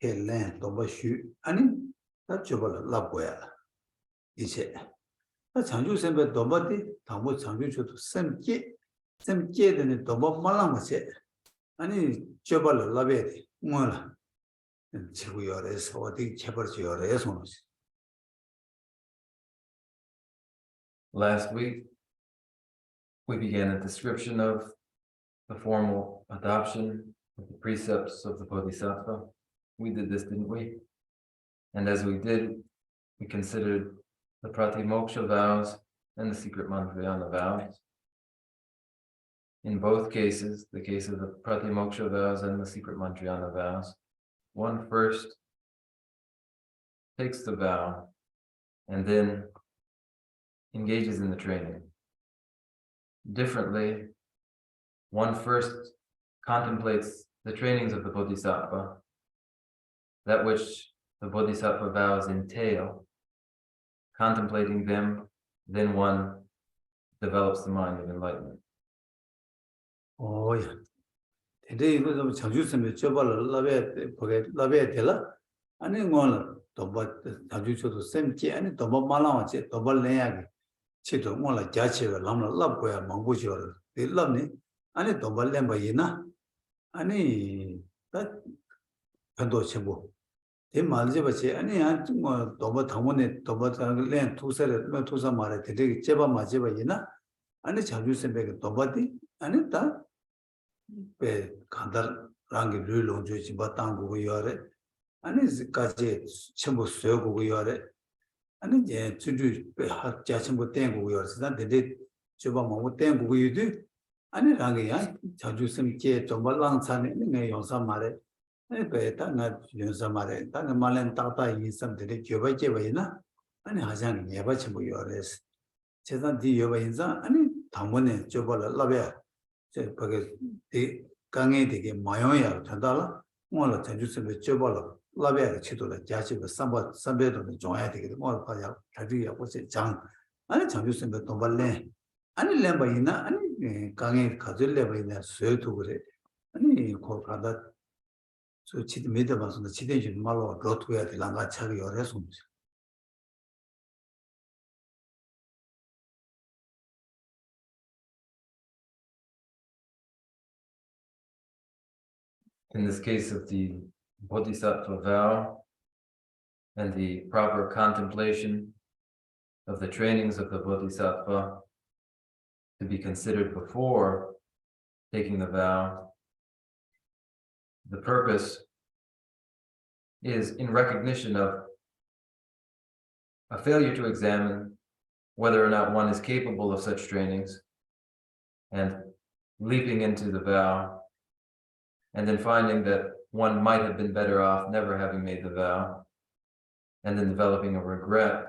Helen, Tomba Shu, and that Jubal Labuela. Is it? 장주 선배 도마디 당고 장주 줘도 샘께 되는 도마 말랑마세 아니 저발 라베디 뭐라 지구열에서 어디 개발지열에서 Last week we began a description of the formal adoption of the precepts of the Bodhisattva. We did this, didn't we? And as we did, we considered the Pratimoksha vows and the secret Mantrayana vows. In both cases, the case of the Pratimoksha vows and the secret Mantrayana vows, one first takes the vow and then engages in the training. Differently, one first contemplates the trainings of the Bodhisattva, that which the Bodhisattva vows entail, contemplating them, then one develops the mind of enlightenment. Oh, yeah. Today, you know, Chanju Chobal, Lave Tela, and then one, Tobat, Chanju, same key, and Toba Malam, Toba Layag, Chito, more like Jachi, Lama, love where Mangucho, they love me, and it Toba Lambayina, and that Pando Chimbo. They Maljibachi, and Toba Tamone, Toba Land, two said, Tusa Mara, today, Cheba Majibayina, and the Chanju Tobati, and it that. Pe kandar rangi lu longju jiba tangu gu yore, ane kaje chenpo suyo gu yore, ane tsunju pe ja chenpo tengu gu yore, sidan dede jiba mamu tengu gu yudu, ane rangi ya chanju sem ke chomba lang chane, nga yongsa mare, ane pe ta nga yongsa mare, ta nga malen tata yin sam dede gyoba jeba yina, ane hajan nyeba chenpo yore, chedan di yoba yinza, ane tangmone jiba la labya, porque de 강에 되게 마요야 전달라 뭐라 전주스에 줘봐라 라베가 치도라 자치가 삼배도 좋아야 되게 뭐 봐야 다리야 혹시 장 아니 전주스에 돈발래 아니 렘바이나 아니 강에 가질래바이나 수요도 그래 아니 거 가다 저 치드 메다봐서 치대지 말로 로트야 될랑가 차기 열해서 In this case of the Bodhisattva vow and the proper contemplation of the trainings of the Bodhisattva to be considered before taking the vow, the purpose is in recognition of a failure to examine whether or not one is capable of such trainings and leaping into the vow and then finding that one might have been better off never having made the vow, and then developing a regret.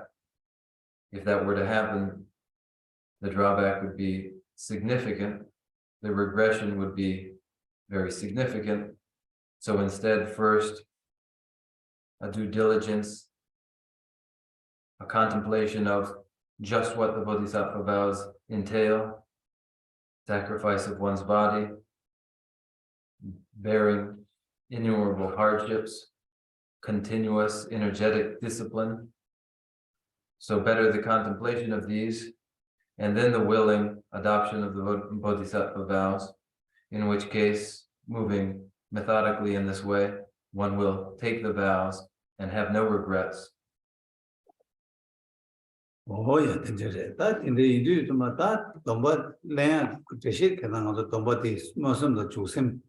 If that were to happen, the drawback would be significant. The regression would be very significant. So instead, first, a due diligence, a contemplation of just what the Bodhisattva vows entail, sacrifice of one's body, bearing innumerable hardships, continuous energetic discipline. So better the contemplation of these, and then the willing adoption of the Bodhisattva vows, in which case, moving methodically in this way, one will take the vows and have no regrets. Oh, yeah, that in the Hindu to Mata, Tomba land, Kuteshi, and another Tomba is Muslim the Chusim,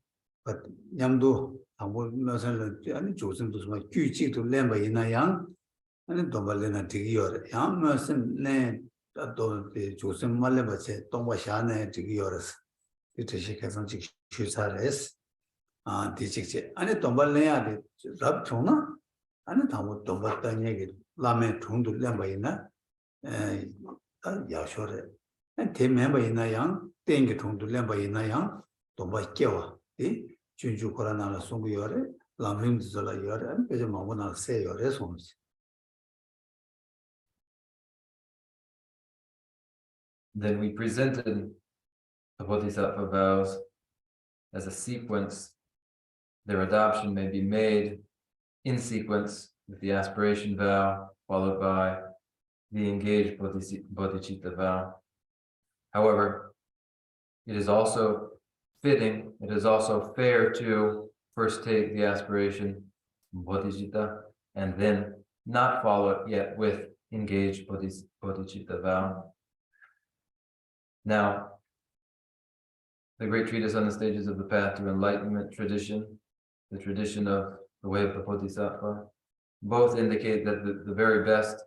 but Yamdo, Muslim, and Chusim to my Kuchi to Lemba in a young, and Tomba Lena Tigior, young Muslim land, that the Chusim Malabache, Tomba Shana Tigiors, Kuteshi has some Chusares, and Tichik, and a Tomba Lea, Rab Tuna, and a Tamu Tomba Tanya, Lame Tung to Lemba in a 야쇼래 대멤버 있나양 땡게 통도 렘바 있나양 도바 깨와 이 준주 코로나나 송구열에 람림즈라 열에 그저 마모나 세열에 송지. Then we presented the Bodhisattva vows as a sequence. Their adoption may be made in sequence with the aspiration vow followed by the engaged Bodhicitta vow. However, it is also fitting, it is also fair to first take the aspiration Bodhicitta and then not follow it yet with engaged Bodhicitta vow. Now, the great treatise on the stages of the path to enlightenment tradition, the tradition of the way of the Bodhisattva, both indicate that the very best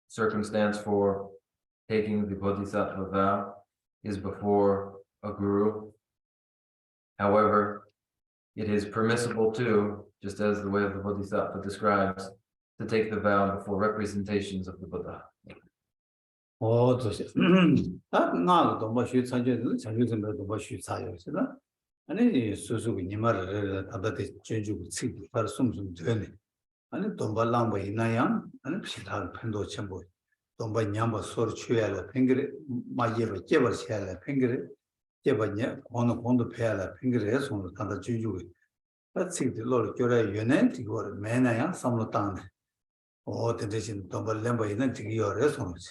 circumstance for taking the Bodhisattva vow is before a guru. However, it is permissible too, just as the way of the Bodhisattva describes, to take the vow before representations of the Buddha. Oh, that now the Bashu Sanjay, Sanjay, the Bashu Sayos, and then Susu Nimar, other Jeju, for some journey. 아니 돈발랑바 이나양 아니 피탈 펜도 첨부 돈바 냠바 소르 취야라 팽그레 마예바 제버 샤라 팽그레 제바냐 고노 페야라 팽그레 손으로 단다 주주고 같이 들로 교래 연애 이거 매나야 삼로 땅네 대신 돈발렘바 있는 지기요래 손으로지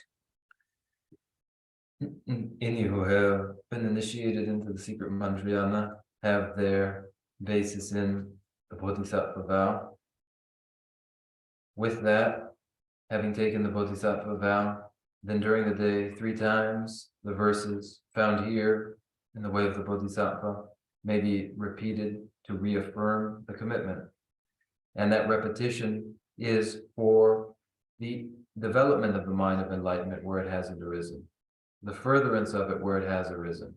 Any who have been initiated into the secret mantrayana have their basis in the Bodhisattva vow. With that, having taken the Bodhisattva vow, then during the day 3 times, the verses found here in the way of the Bodhisattva may be repeated to reaffirm the commitment. And that repetition is for the development of the mind of enlightenment where it hasn't arisen, the furtherance of it where it has arisen.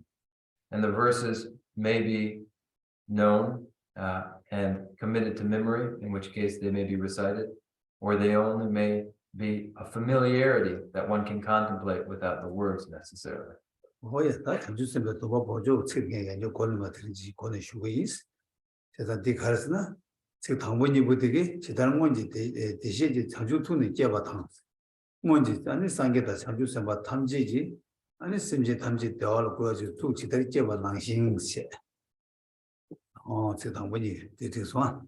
And the verses may be known and committed to memory, in which case they may be recited, or they only may be a familiarity that one can contemplate without the words necessarily. 다 전주선배 도바 보조 책에 연구 권을 들지 권의 슈거이스 제가 디카르스나 책 당번이 부되게 지다는 건지 대시지 장주투는 깨바탕 뭔지 아니 상계다 장주선바 탐지지 아니 심지 탐지 대화를 보여줘 두 지들 깨바 낭신세 책 당번이 되대서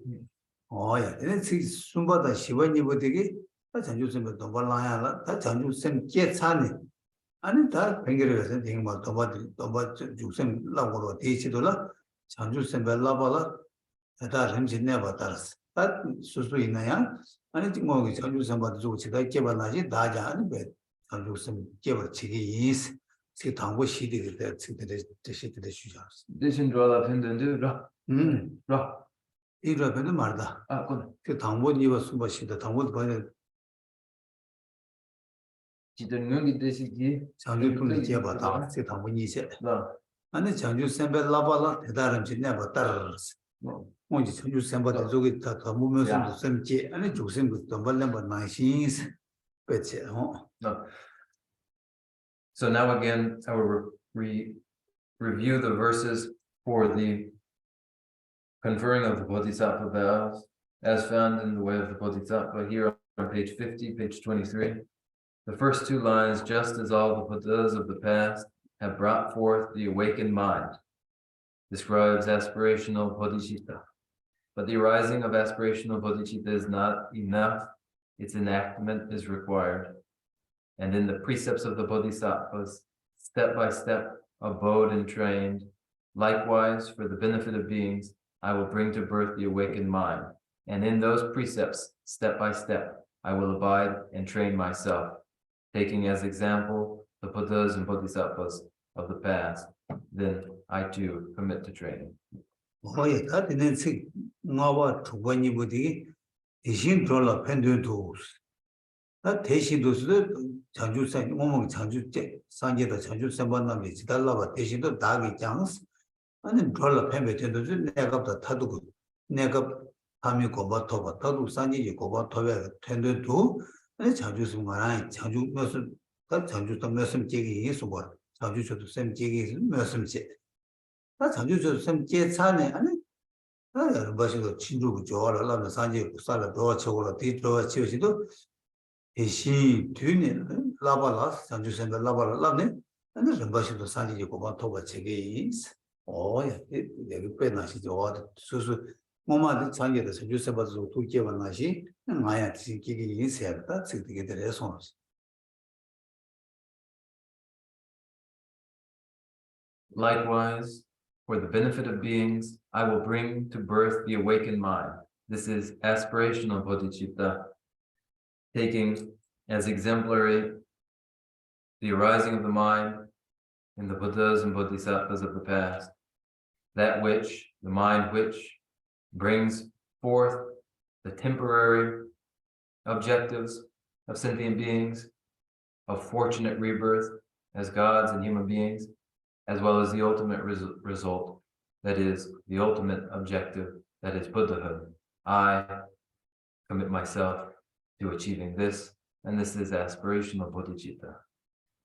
얘네 책 순바다 시원이 부되게 다 장주선배 도발라야라 다 장주선 깨차네 아니 다 뱅게르에서 딩마 도바 죽선 라고로 대치도라 장주선 벨라발라 다 렘진네 바다스 다 수수 있나야 아니 지금 장주선 바도 주고 지다 깨발나지 다자 아니 배 장주선 깨발 치기 이스 지 당고 시디게 대 치데 시디데 주자스 대신 좋아라 팬든데라 라 이러면은 말다 그 당고 니와 수바시다 당고 바에 지등용이 되시기 장주분이 제바다 제 당분이세 아니 장주 셈벨 라발라 대다른 진내 바따르스 뭔지 장주 셈바다 저기 다 무면서 셈지 아니 조셈 그 돈발렘 나이신스 배체 So now again I will review the verses for the conferring of the Bodhisattva vows as found in the way of the Bodhisattva here on page 50, page 23. The first 2 lines, just as all the Buddhas of the past have brought forth the awakened mind, describes aspirational bodhicitta. But the arising of aspirational bodhicitta is not enough. Its enactment is required. And in the precepts of the bodhisattvas, step by step, abode and trained, likewise, for the benefit of beings, I will bring to birth the awakened mind. And in those precepts, step by step, I will abide and train myself, taking as example the Buddhas and Bodhisattvas of the past, then I too commit to training. 아니 자주스 말아요. 자주 무슨 다 자주도 무슨 계획이 있어 봐. 자주도 쌤 계획이 무슨 제. 나 자주도 쌤 계산에 아니 아 뭐시고 친구고 좋아라 라면 산지 살아 더 쳐고라 뒤로 치우시도 대시 뒤에 라발라 자주쌤 라발라 라네 아니 뭐시도 산지 고바 토바 책이 야 여기 빼나시죠. 수수 뭐마도 장계도 주세바도 두개만 나시 나야 지기기 인세다 지기게 되래서 Likewise, for the benefit of beings, I will bring to birth the awakened mind. This is aspirational bodhicitta, taking as exemplary the arising of the mind in the Buddhas and Bodhisattvas of the past, that which, the mind which brings forth the temporary objectives of sentient beings, of fortunate rebirth as gods and human beings, as well as the ultimate result, that is, the ultimate objective, that is Buddhahood. I commit myself to achieving this, and this is aspirational bodhicitta.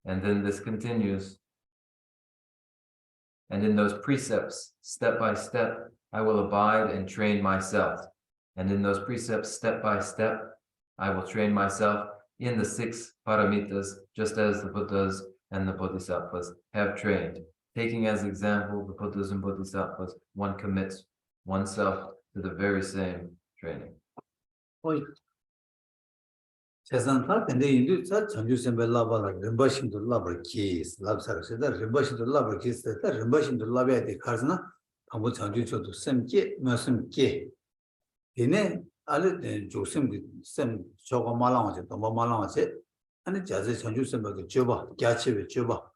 And then this continues. And in those precepts, step by step, I will abide and train myself, And in those precepts, step by step, I will train myself in the 6 paramitas, just as the Buddhas and the Bodhisattvas have trained. Taking as example the Buddhas and Bodhisattvas, one commits oneself to the very same training. 세상타 근데 인도사 전주선배 라바라 림바신도 라바 키스 랍사르세다 림바신도 라바 키스다 림바신도 라바에 가르나 아무 전주초도 셈게 말씀게 이네 알레 조심 셈 저거 말랑하지 또 말랑하지 아니 자세 전주선배가 줘봐 갸치베 줘봐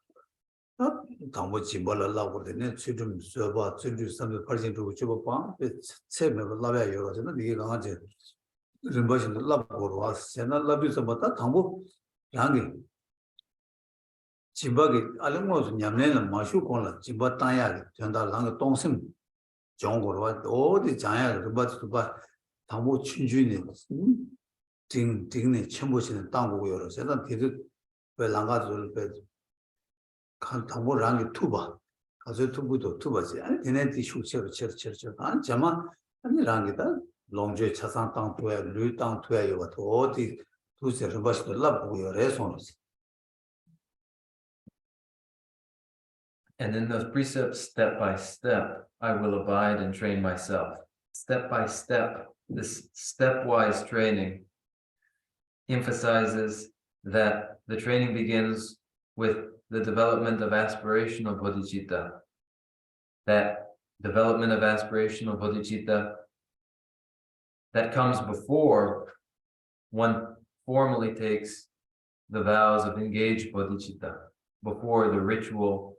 당부 짐벌 라고르네 지금 줘봐 전주선배 퍼센트 줘봐 세메 라바에 열어서는 이게 강아지 림바신도 라보로 와서 제가 라비서부터 당부 양이 집박이 알모스 냠내는 마슈콘라 집바 땅야 전다 랑 동심 정고로 와 어디 장야 림바스도 당부 춘주네 딩딩네 첨부시는 땅고고 열어 제가 뒤도 왜 랑가들 간 당부 랑이 투바 가서 투부도 투바지 아니 얘네들이 슈체로 쳇쳇쳇 안 자마 아니 랑이다 롱제 차상 땅 투에 류 땅 투에 요가 어디 두세를 버시도 라보요 레손스. And in those precepts, step by step, I will abide and train myself. Step by step, this stepwise training emphasizes that the training begins with the development of aspirational bodhicitta. That development of aspirational bodhicitta that comes before one formally takes the vows of engaged bodhicitta, before the ritual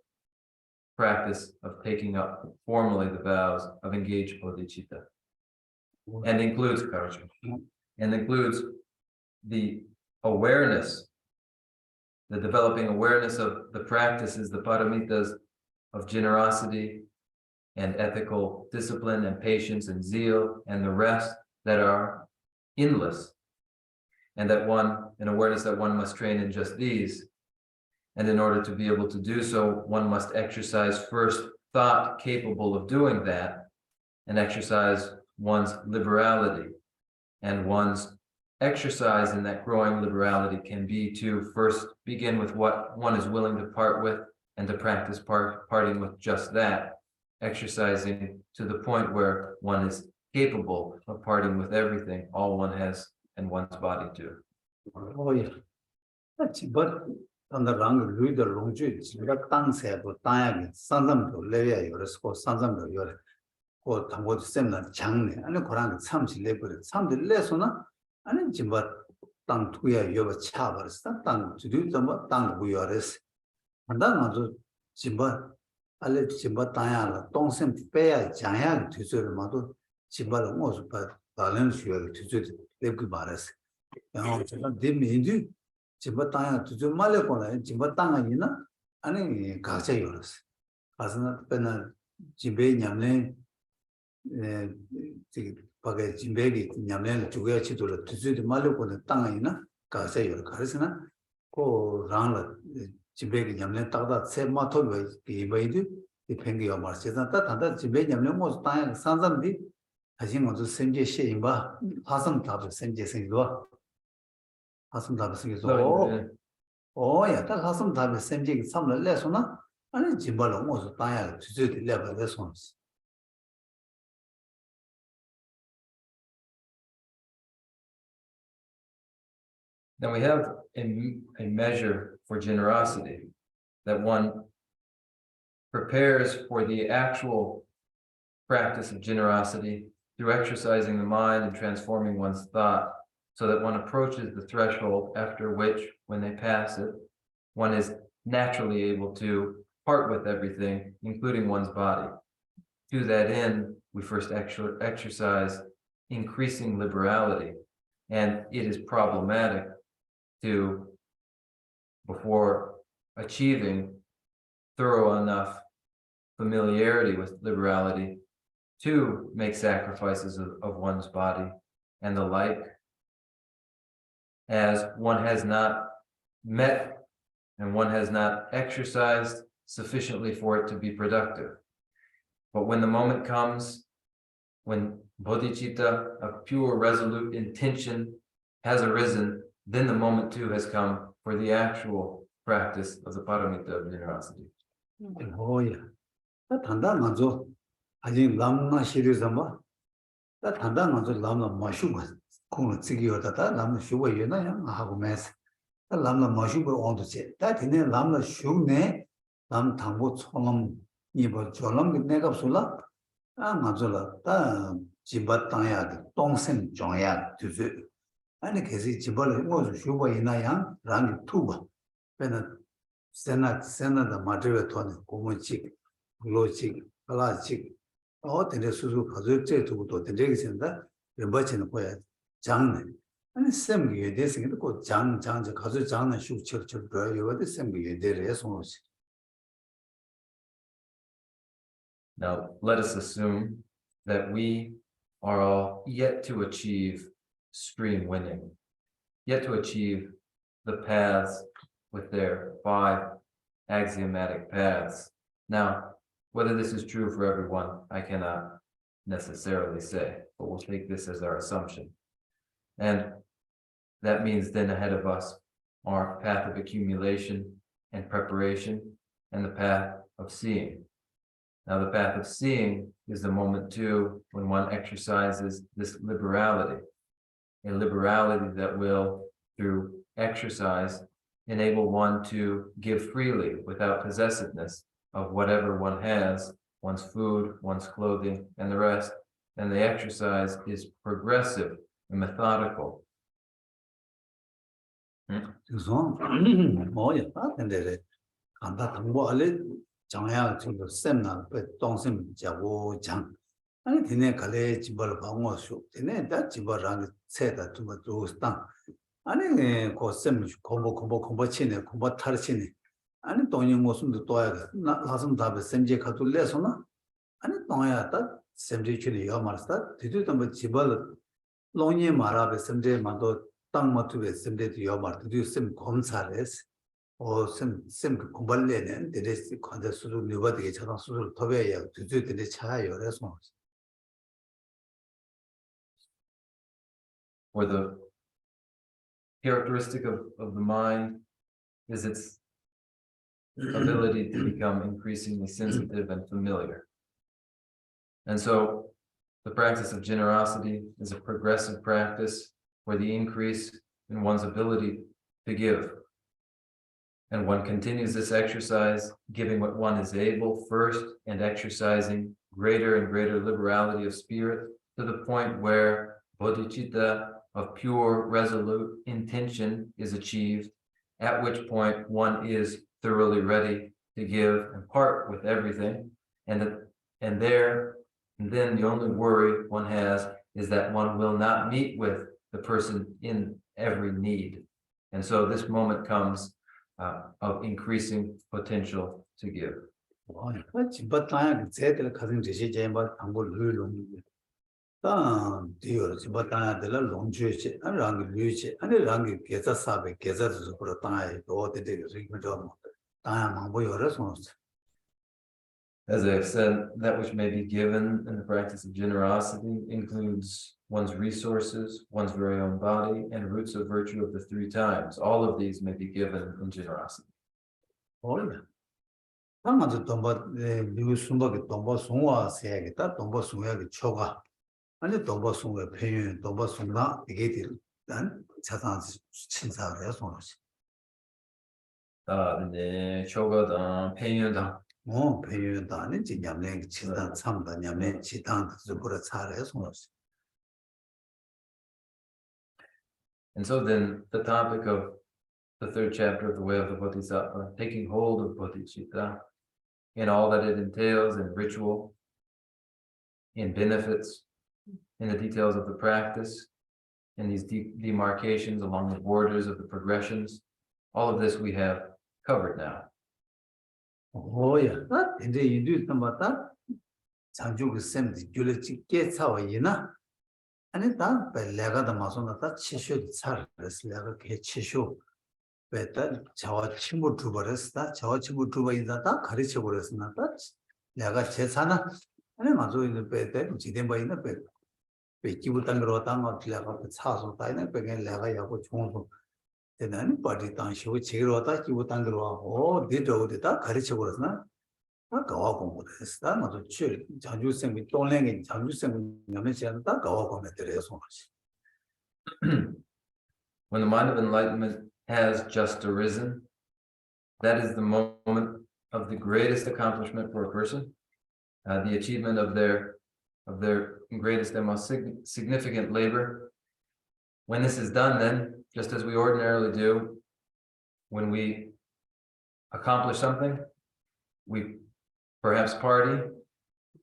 practice of taking up formally the vows of engaged bodhicitta, and includes karma, and includes the awareness, the developing awareness of the practices, the paramitas of generosity and ethical discipline and patience and zeal and the rest that are endless, and that an awareness that one must train in just these. And in order to be able to do so, one must exercise first thought capable of doing that, and exercise one's liberality. And one's exercise in that growing liberality can be to first begin with what one is willing to part with, and to practice parting with just that, exercising to the point where one is capable of parting with everything, all one has and one's body too. Oh yeah. That's but on the wrong reader long juice, we got thanks here to time, Sanzam to Levia, your score, Sanzam to your or Tamwood Semna Changni, and the Koran, some she labor, some the lessona, and in Jimba Tang Tuya, you have a chavers, Tang to do them, Tang we are is. And then on Jimba, I let Jimba Tayala, Tong Sem Paya, Jayang to serve Madu, Jimba was but balance you to do the Baras. And they may do. Jimbatanga to do Malekona, Jimbatanga, and Gasayoras. As not Pena Jimbe Yamne, Paga Jimbegi, Yamne, to get to do the Malekona Tangana, Gasayor, Karisana, go round Jimbegi Yamne Tada, say Mato, the Baidu, the Pengi of Marceta, that Jimbe Yamne was time, Sanzamdi, as you want to send you Shimba, Hasam Tab, send you Singua. 하슴 답이 오, 야, 딱 하슴 답이 생기기 삼을 내서나 아니 짐발로 모두 따야 주제들 레벨 내서. Then we have a measure for generosity, that one prepares for the actual practice of generosity through exercising the mind and transforming one's thought, so that one approaches the threshold after which, when they pass it, one is naturally able to part with everything, including one's body. To that end, we first exercise increasing liberality, and it is problematic to, before achieving thorough enough familiarity with liberality, to make sacrifices of one's body and the like, as one has not met and one has not exercised sufficiently for it to be productive. But when the moment comes, when bodhicitta of pure, resolute intention has arisen, then the moment too has come for the actual practice of the paramita of generosity. Oh yeah. That tanda manzo. 아직 남나 시리즈마. 다 tanda manzo 남나 마슈가. 공 찍이었다. 남나 슈가 예나야 하고 메스. 다 남나 마슈가 온도체. 다 되네 남나 슈네. 남 당고 총음 이버 졸음 내가 술라. 아 맞을라. 다 집바 땅야 동생 정야 주주. 아니 계속 집을 뭐 슈가 예나야 랑이 투바. 배는 세나다 마트에 토네 고문직 로직 플라직 어떤데 수수 가족제 두고도 되게 생다 멤버치는 거야 장네 아니 쌤이 대생도 그 장장 가족 장는 슈처처 요거도 쌤이 대래 손으로지. Now let us assume that we are all yet to achieve stream winning, yet to achieve the paths with their 5 axiomatic paths. Now, whether this is true for everyone, I cannot necessarily say, but we'll take this as our assumption. And that means then ahead of us are path of accumulation and preparation and the path of seeing. Now, the path of seeing is the moment too when one exercises this liberality, a liberality that will, through exercise, enable one to give freely without possessiveness of whatever one has, one's food, one's clothing, and the rest. And the exercise is progressive and methodical. 그래서 뭐야? 근데 간다 당고 알레 장야 지금 쌤나 그 동생 자고 장 아니 되네 갈래 집을 방어수 되네 다 집을랑 세다 두고 땅 아니 고쌤 공부 치네 공부 타르치네 아니 돈이 무슨도 또야 나선 답에 쌤제 가둘래서나 아니 돈야다 쌤제 치네 요 말스다 뒤도 뭐 집을 롱이 말아베 쌤제 만도 땅 맞투베 쌤제도 요 말도 쌤 검사레스 쌤 공부할래는 데레스 관대 수술 누바되게 저런 수술 더베야 뒤뒤들이 차요 그래서 Or the characteristic of the mind is its ability to become increasingly sensitive and familiar. And so the practice of generosity is a progressive practice where the increase in one's ability to give. And one continues this exercise, giving what one is able first and exercising greater and greater liberality of spirit to the point where bodhicitta of pure, resolute intention is achieved, at which point one is thoroughly ready to give and part with everything. And then the only worry one has is that one will not meet with the person in every need. And so this moment comes of increasing potential to give. As I have said, that which may be given in the practice of generosity includes one's resources, one's very own body, and roots of virtue of the 3 times. All of these may be given in generosity. 네, 초가당, 팽유당. And so then the topic of the 3rd chapter of the way of the Bodhisattva, taking hold of Bodhicitta in all that it entails in ritual, in benefits, in the details of the practice, in these deep demarcations along the borders of the progressions. All of this we have covered now. Oh yeah, and then you do some of that. Sanju is sent the gets our yina. And it done by Lega the Masona that she should start this level chishu. Better Chawa Chimbu Tubaresta, Chawa Chimbu Tuba in the dark, Harichaburas not that. Lega Chesana, and a Mazu in the bed, Jidemba in the bed. 기부단으로 당어 들려가 차서 다이는 배게 내가 야고 총소 대단히 빠지 당시고 제로다 기부단으로 하고 니도다 가르쳐 버렸나 다 가와 공부했어 나도 출 자주생 동랭이 자주생 냐면 다 가와 공부들에서 When the mind of enlightenment has just arisen, that is the moment of the greatest accomplishment for a person, the achievement of their greatest and most significant labor. When this is done, then, just as we ordinarily do, when we accomplish something, we perhaps party.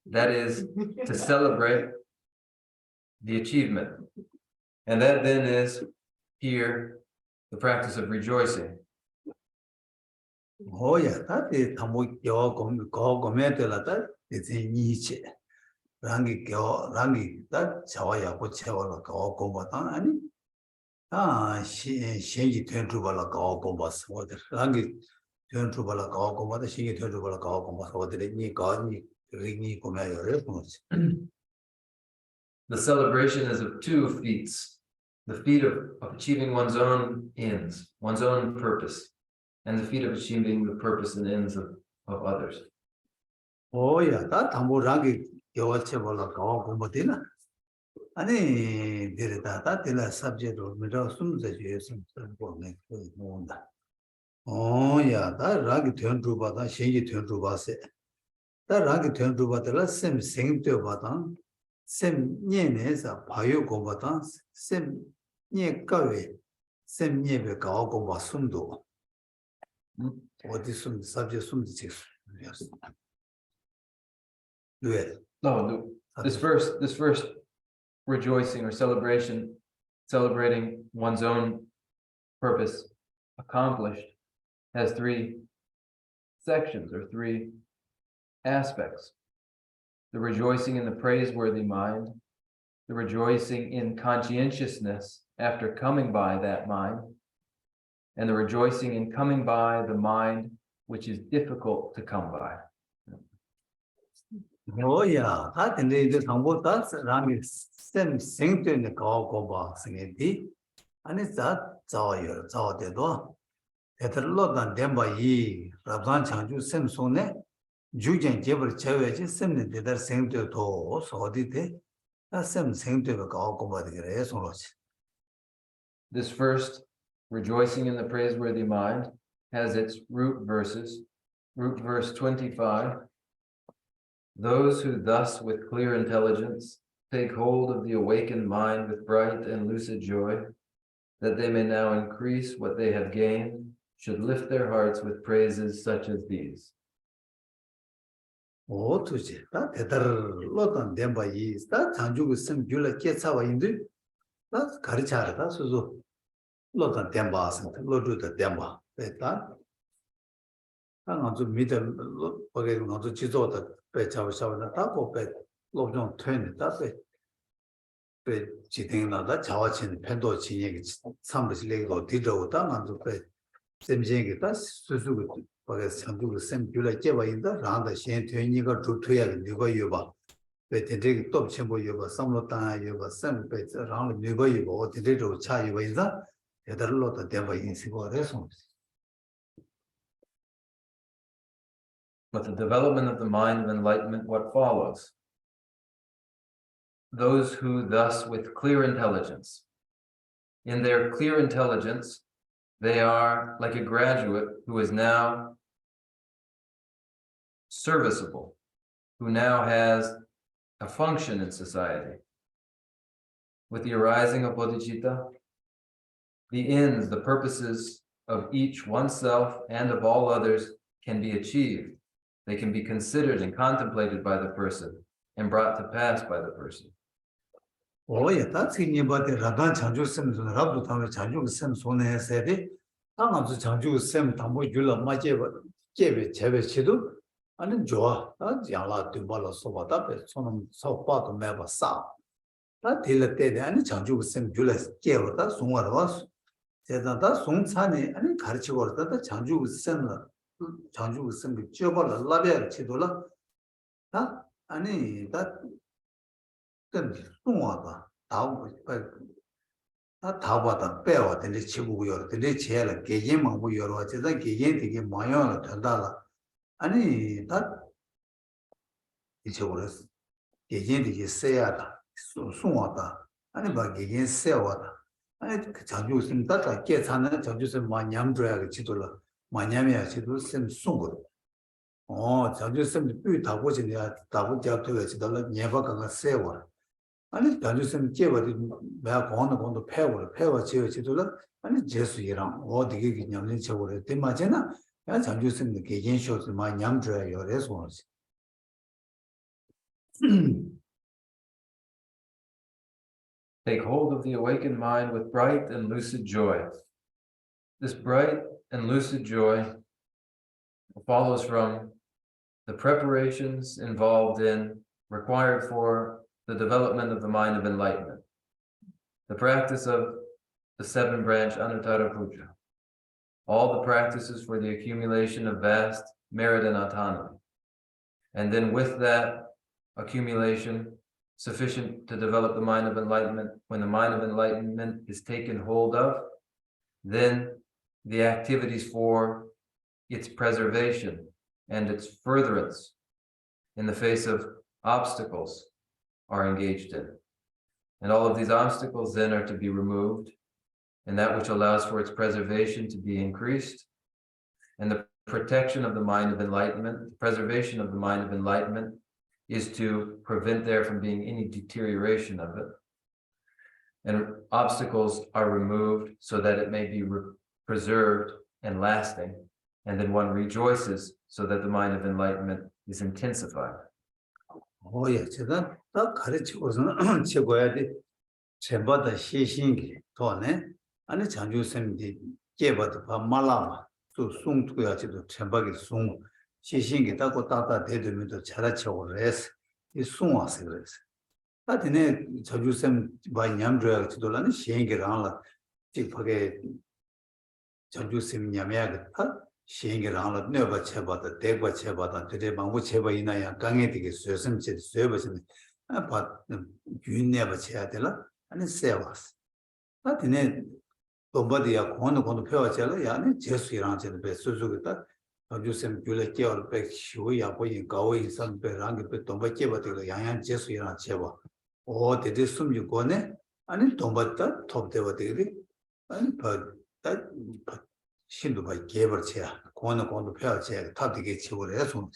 That is to celebrate the achievement. And that then is here the practice of rejoicing. Oh yeah, that is tamu kyo gometela it's in niche. Rangi kyo rangi that chawaya ko chewa ko gombatan ani shenji tentu bala ko gombas what rangi tentu bala ko gombata shenji tentu bala ko gombas what ni ka ni ringi ko me yore The celebration is of two feats. The feat of achieving one's own ends, one's own purpose, and the feat of achieving the purpose and ends of others. Oh yeah, that tamu rangi kyo chewa ko gombatina 아니 데르다 다텔라 subject로 미러 숨자지에 숨보네 뭔다 어야 다 라기 된주바다 신기 된주바세 다 라기 된주바들라 셈 생도 바다 셈 녀네서 바요 고바다 셈 녀가웨 셈 녀베 가오 고바 숨도 어디 숨 subject 숨지 No, this first rejoicing or celebrating one's own purpose accomplished has three sections or three aspects. The rejoicing in the praiseworthy mind, the rejoicing in conscientiousness after coming by that mind, and the rejoicing in coming by the mind which is difficult to come by. Oh yeah, that in the Tambo that's Rami same sing to the Goba singing and it's that Zaw de Do. At a lot than them by ye, Rabban Chanju Simsone, Jujan Jabber Chavage, same did that sing to so did they? That same sing to the Goba the Grace. This first rejoicing in the praiseworthy mind has its root verses. Root verse 25. Those who thus with clear intelligence take hold of the awakened mind with bright and lucid joy, that they may now increase what they have gained, should lift their hearts with praises such as these. Oh, to see that lot on them by ye, that Tanju some Jula gets our Indu. That's Karichara, that's also lot on Dembas and lot to the Demba. That I'm going to meet them, okay, not to Chizo that bed our shower the top of bed, love don't turn it that way. Bed cheating that Chawachin, Pendo somebody's leg or Dido down on the bed. Same thing, that's Suzu, but as Chandu same Jula Java in the round the Shan Tuniga to Tuya, Nuba Yuba. But they take top chamber Yuba, some Lota Yuba, some beds around Nuba Yuba, or the little Chai Yuba, the other lot of them by in Sigo Resons. But the development of the mind of enlightenment, what follows? Those who thus with clear intelligence, in their clear intelligence, they are like a graduate who is now serviceable, who now has a function in society. With the arising of Bodhicitta, the ends, the purposes of each oneself and of all others can be achieved. They can be considered and contemplated by the person and brought to pass by the person. Oh, yeah, that's in about the Radan Chanju Sims and Rabu Tama Chanju Sims on the SAD. Tama Chanju Sim Tambo Jula Majeva, Jeve Cheve Chidu, and then Joa, that's Yala Dubala Sobata, Sonum so far to Meva Sa. That till the day and Chanju Sim Julas Jeva, that's what was. Said that Sung Sani and Karchiwa, that Chanju Sim. Chanju Sim Jobala Labia Chidola. That any that then Sumata. 다 타바다 빼와 근데 치고요. 근데 제가 개념만 보여로 제가 개념 되게 많이요 된다라. 아니 다 이쪽으로 개념 되게 세야다. 송송하다. 아니 막 개념 세와다. 아니 그 자주 있으면 다 계산은 자주 있으면 많이 냠줘야 지도라. 많이 냠이야 지도 쌤 송거. 자주 있으면 삐 다보지냐 다보 잡도가 지도라 녀바가 세와. 아니 단주선 깨버리 내가 공도 패워 지어지도록 아니 제수이랑 어디게 그냥 저거를 대마잖아 야 단주선 개인 쇼스 많이 냠줘야 그래서 Take hold of the awakened mind with bright and lucid joy. This bright and lucid joy follows from the preparations involved in, required for the development of the mind of enlightenment, the practice of the 7-branch Anuttara Puja, all the practices for the accumulation of vast merit and autonomy. And then with that accumulation, sufficient to develop the mind of enlightenment, when the mind of enlightenment is taken hold of, then the activities for its preservation and its furtherance in the face of obstacles are engaged in. And all of these obstacles then are to be removed, and that which allows for its preservation to be increased. And the protection of the mind of enlightenment, the preservation of the mind of enlightenment, is to prevent there from being any deterioration of it. And obstacles are removed so that it may be preserved and lasting. And then one rejoices so that the mind of enlightenment is intensified. 예, 제가 딱 가르치고서는 최고야 돼. 제바다 시신기 도네. 아니 장주선이 깨봐도 봐 말라마. 또 송투야지도 제박이 송 시신기 따고 따다 대들면도 잘하쳐고 해서 이 송와서 그래서. 아드네 장주선 많이 냠줘야 지도라는 시행기랑라. 직하게 장주선 냠야겠다. 시행기랑라 내가 쳐봐도 대과 쳐봐도 되게 방부 쳐봐 이나야 강에 되게 쇠섬지 쇠버스는 봐 균내봐 쳐야 되나 아니 세와스 아드네 돈바디야 공도 펴와잖아 야네 제수이랑 제도 배수수겠다 장주선 귤에 깨어 백 쉬고야 보이 가오이 선배랑 그 돈바 깨봐도 양양 제수이랑 쳐봐 되게 숨이 거네 아니 돈바다 톱대봐 되게 아니 봐 신도 봐 개버쳐야 공도 펴야지 다 되게 치고를 해서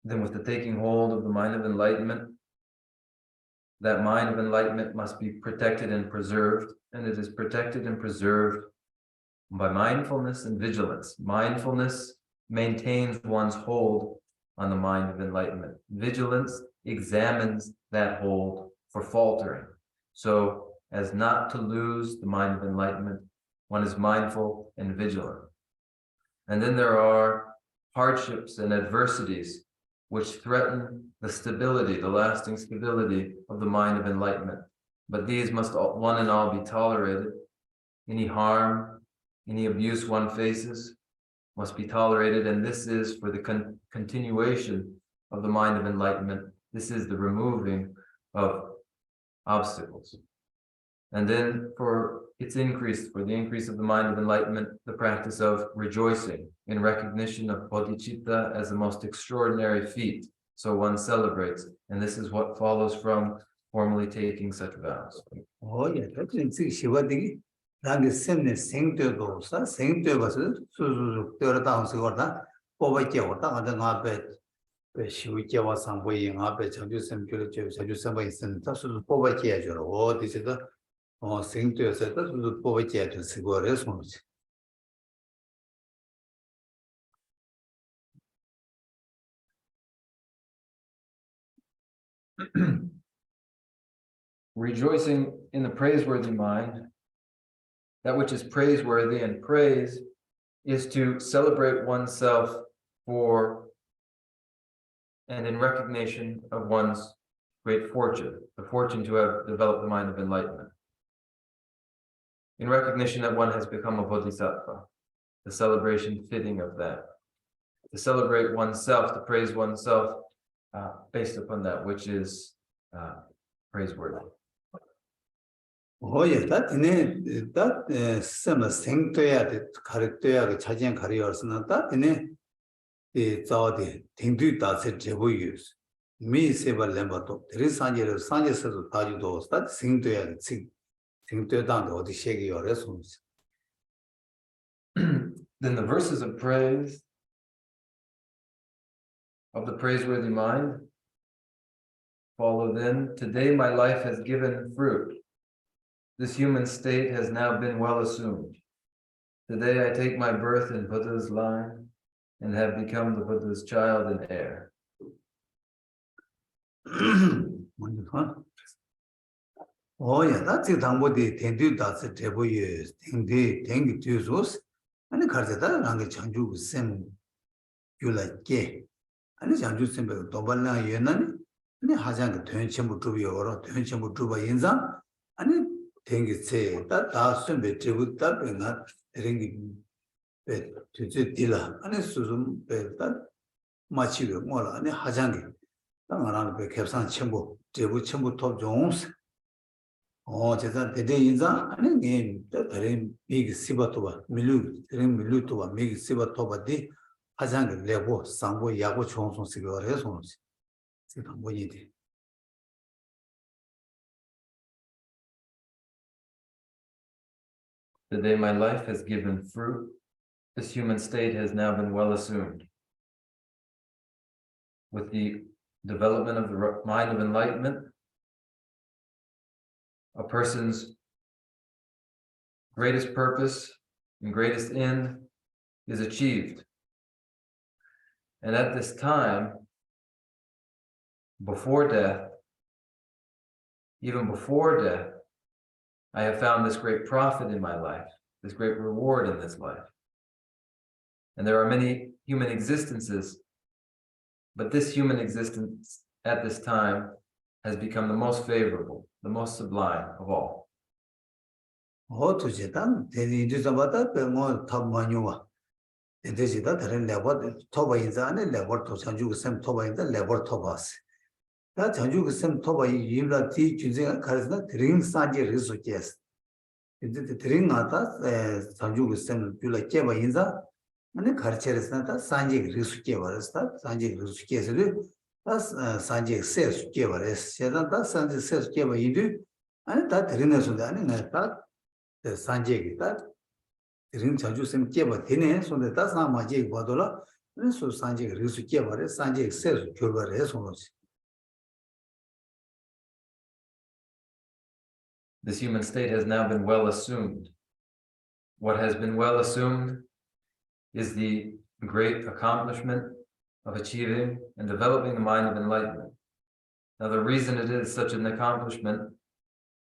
Then with the taking hold of the mind of enlightenment, that mind of enlightenment must be protected and preserved, and it is protected and preserved by mindfulness and vigilance. Mindfulness maintains one's hold on the mind of enlightenment. Vigilance examines that hold for faltering, so as not to lose the mind of enlightenment. One is mindful and vigilant. And then there are hardships and adversities which threaten the stability, the lasting stability of the mind of enlightenment. But these must one and all be tolerated. Any harm, any abuse one faces must be tolerated, and this is for the continuation of the mind of enlightenment. This is the removing of obstacles. And then for the increase of the mind of enlightenment, the practice of rejoicing in recognition of Bodhicitta as the most extraordinary feat. So one celebrates, and this is what follows from formally taking such vows. 예, that's 시와되기 나게 샘네 생되도 사 생되 가서 수수수 떨어다운서 거다 뽑아게 왔다 가다 앞에 시위게 와서 보이 앞에 장주선 교를 장주선 바 있으면 다수 뽑아게 해줘. 어디서도 생되어서 다수 뽑아게 해줘. 그거를 손으로지. Rejoicing in the praiseworthy mind, that which is praiseworthy, and praise is to celebrate oneself for and in recognition of one's great fortune, the fortune to have developed the mind of enlightenment, in recognition that one has become a Bodhisattva. the celebration fitting of that. To celebrate oneself, to praise oneself based upon that which is praiseworthy. 오예 다티네 다 세마 생토야데 가르토야게 차진 가리어스나 다티네 이 자데 딩두 다세 제보유스 미세발렘바도 드리산제를 산제서도 다주도 다 생토야게 생토단도 어디 셰기요레서 Then the verses of praise of the praiseworthy mind follow then. Today my life has given fruit. This human state has now been well assumed. Today I take my birth in Buddha's line and have become the Buddha's child and heir. 오야 다지 당보디 텐디 다스 제보유 텐디 땡기 뒤소스 아니 가르다 랑게 장주 셈 유라게 아니 장주 셈베 도발나 예나니 아니 하장 된첨부 주비어로 된첨부 주바 인상 아니 땡기 세다 다스메 제부다 베나 랭기 베 뒤뒤딜라 아니 수좀 베다 마치고 뭐라 아니 하장이 당하라는 베 캡산 첨부 제부 첨부 톱 종스 제가 대대 인자 아니 게 다른 빅 시바토바 밀루 다른 밀루토바 빅 시바토바디 하장 레고 상고 야고 총송 시거래 손지 지금 뭐이디 Today my life has given fruit. This human state has now been well assumed. With the development of the mind of enlightenment, a person's greatest purpose and greatest end is achieved. And at this time, before death, even before death, I have found this great profit in my life, this great reward in this life. And there are many human existences, but this human existence at this time has become the most favorable, the most sublime of all. 어두제단 대리주자마다 병원 탑마뉴와 대대지다 다른 레버 토바인자 안에 레버 도창주 샘 토바인자 레버 토바스 다 창주 샘 토바이 임라 티 주제가 가르스나 드링 산지 리소케스 이제 드링 나타 창주 샘 뷰라 케바인자 안에 가르체르스나 다 산지 리소케 버스다 산지 리소케스를 다 산지 세스케 버스 세다 다 산지 세스케 버이드 아니 다 드링에서도 아니 나타 산지기 다 드링 창주 샘 케바 되네 손에 다 사마지 보도라 그래서 산지 리소케 버스 산지 세스 교버스 손으로지 This human state has now been well assumed. What has been well assumed is the great accomplishment of achieving and developing the mind of enlightenment. Now, the reason it is such an accomplishment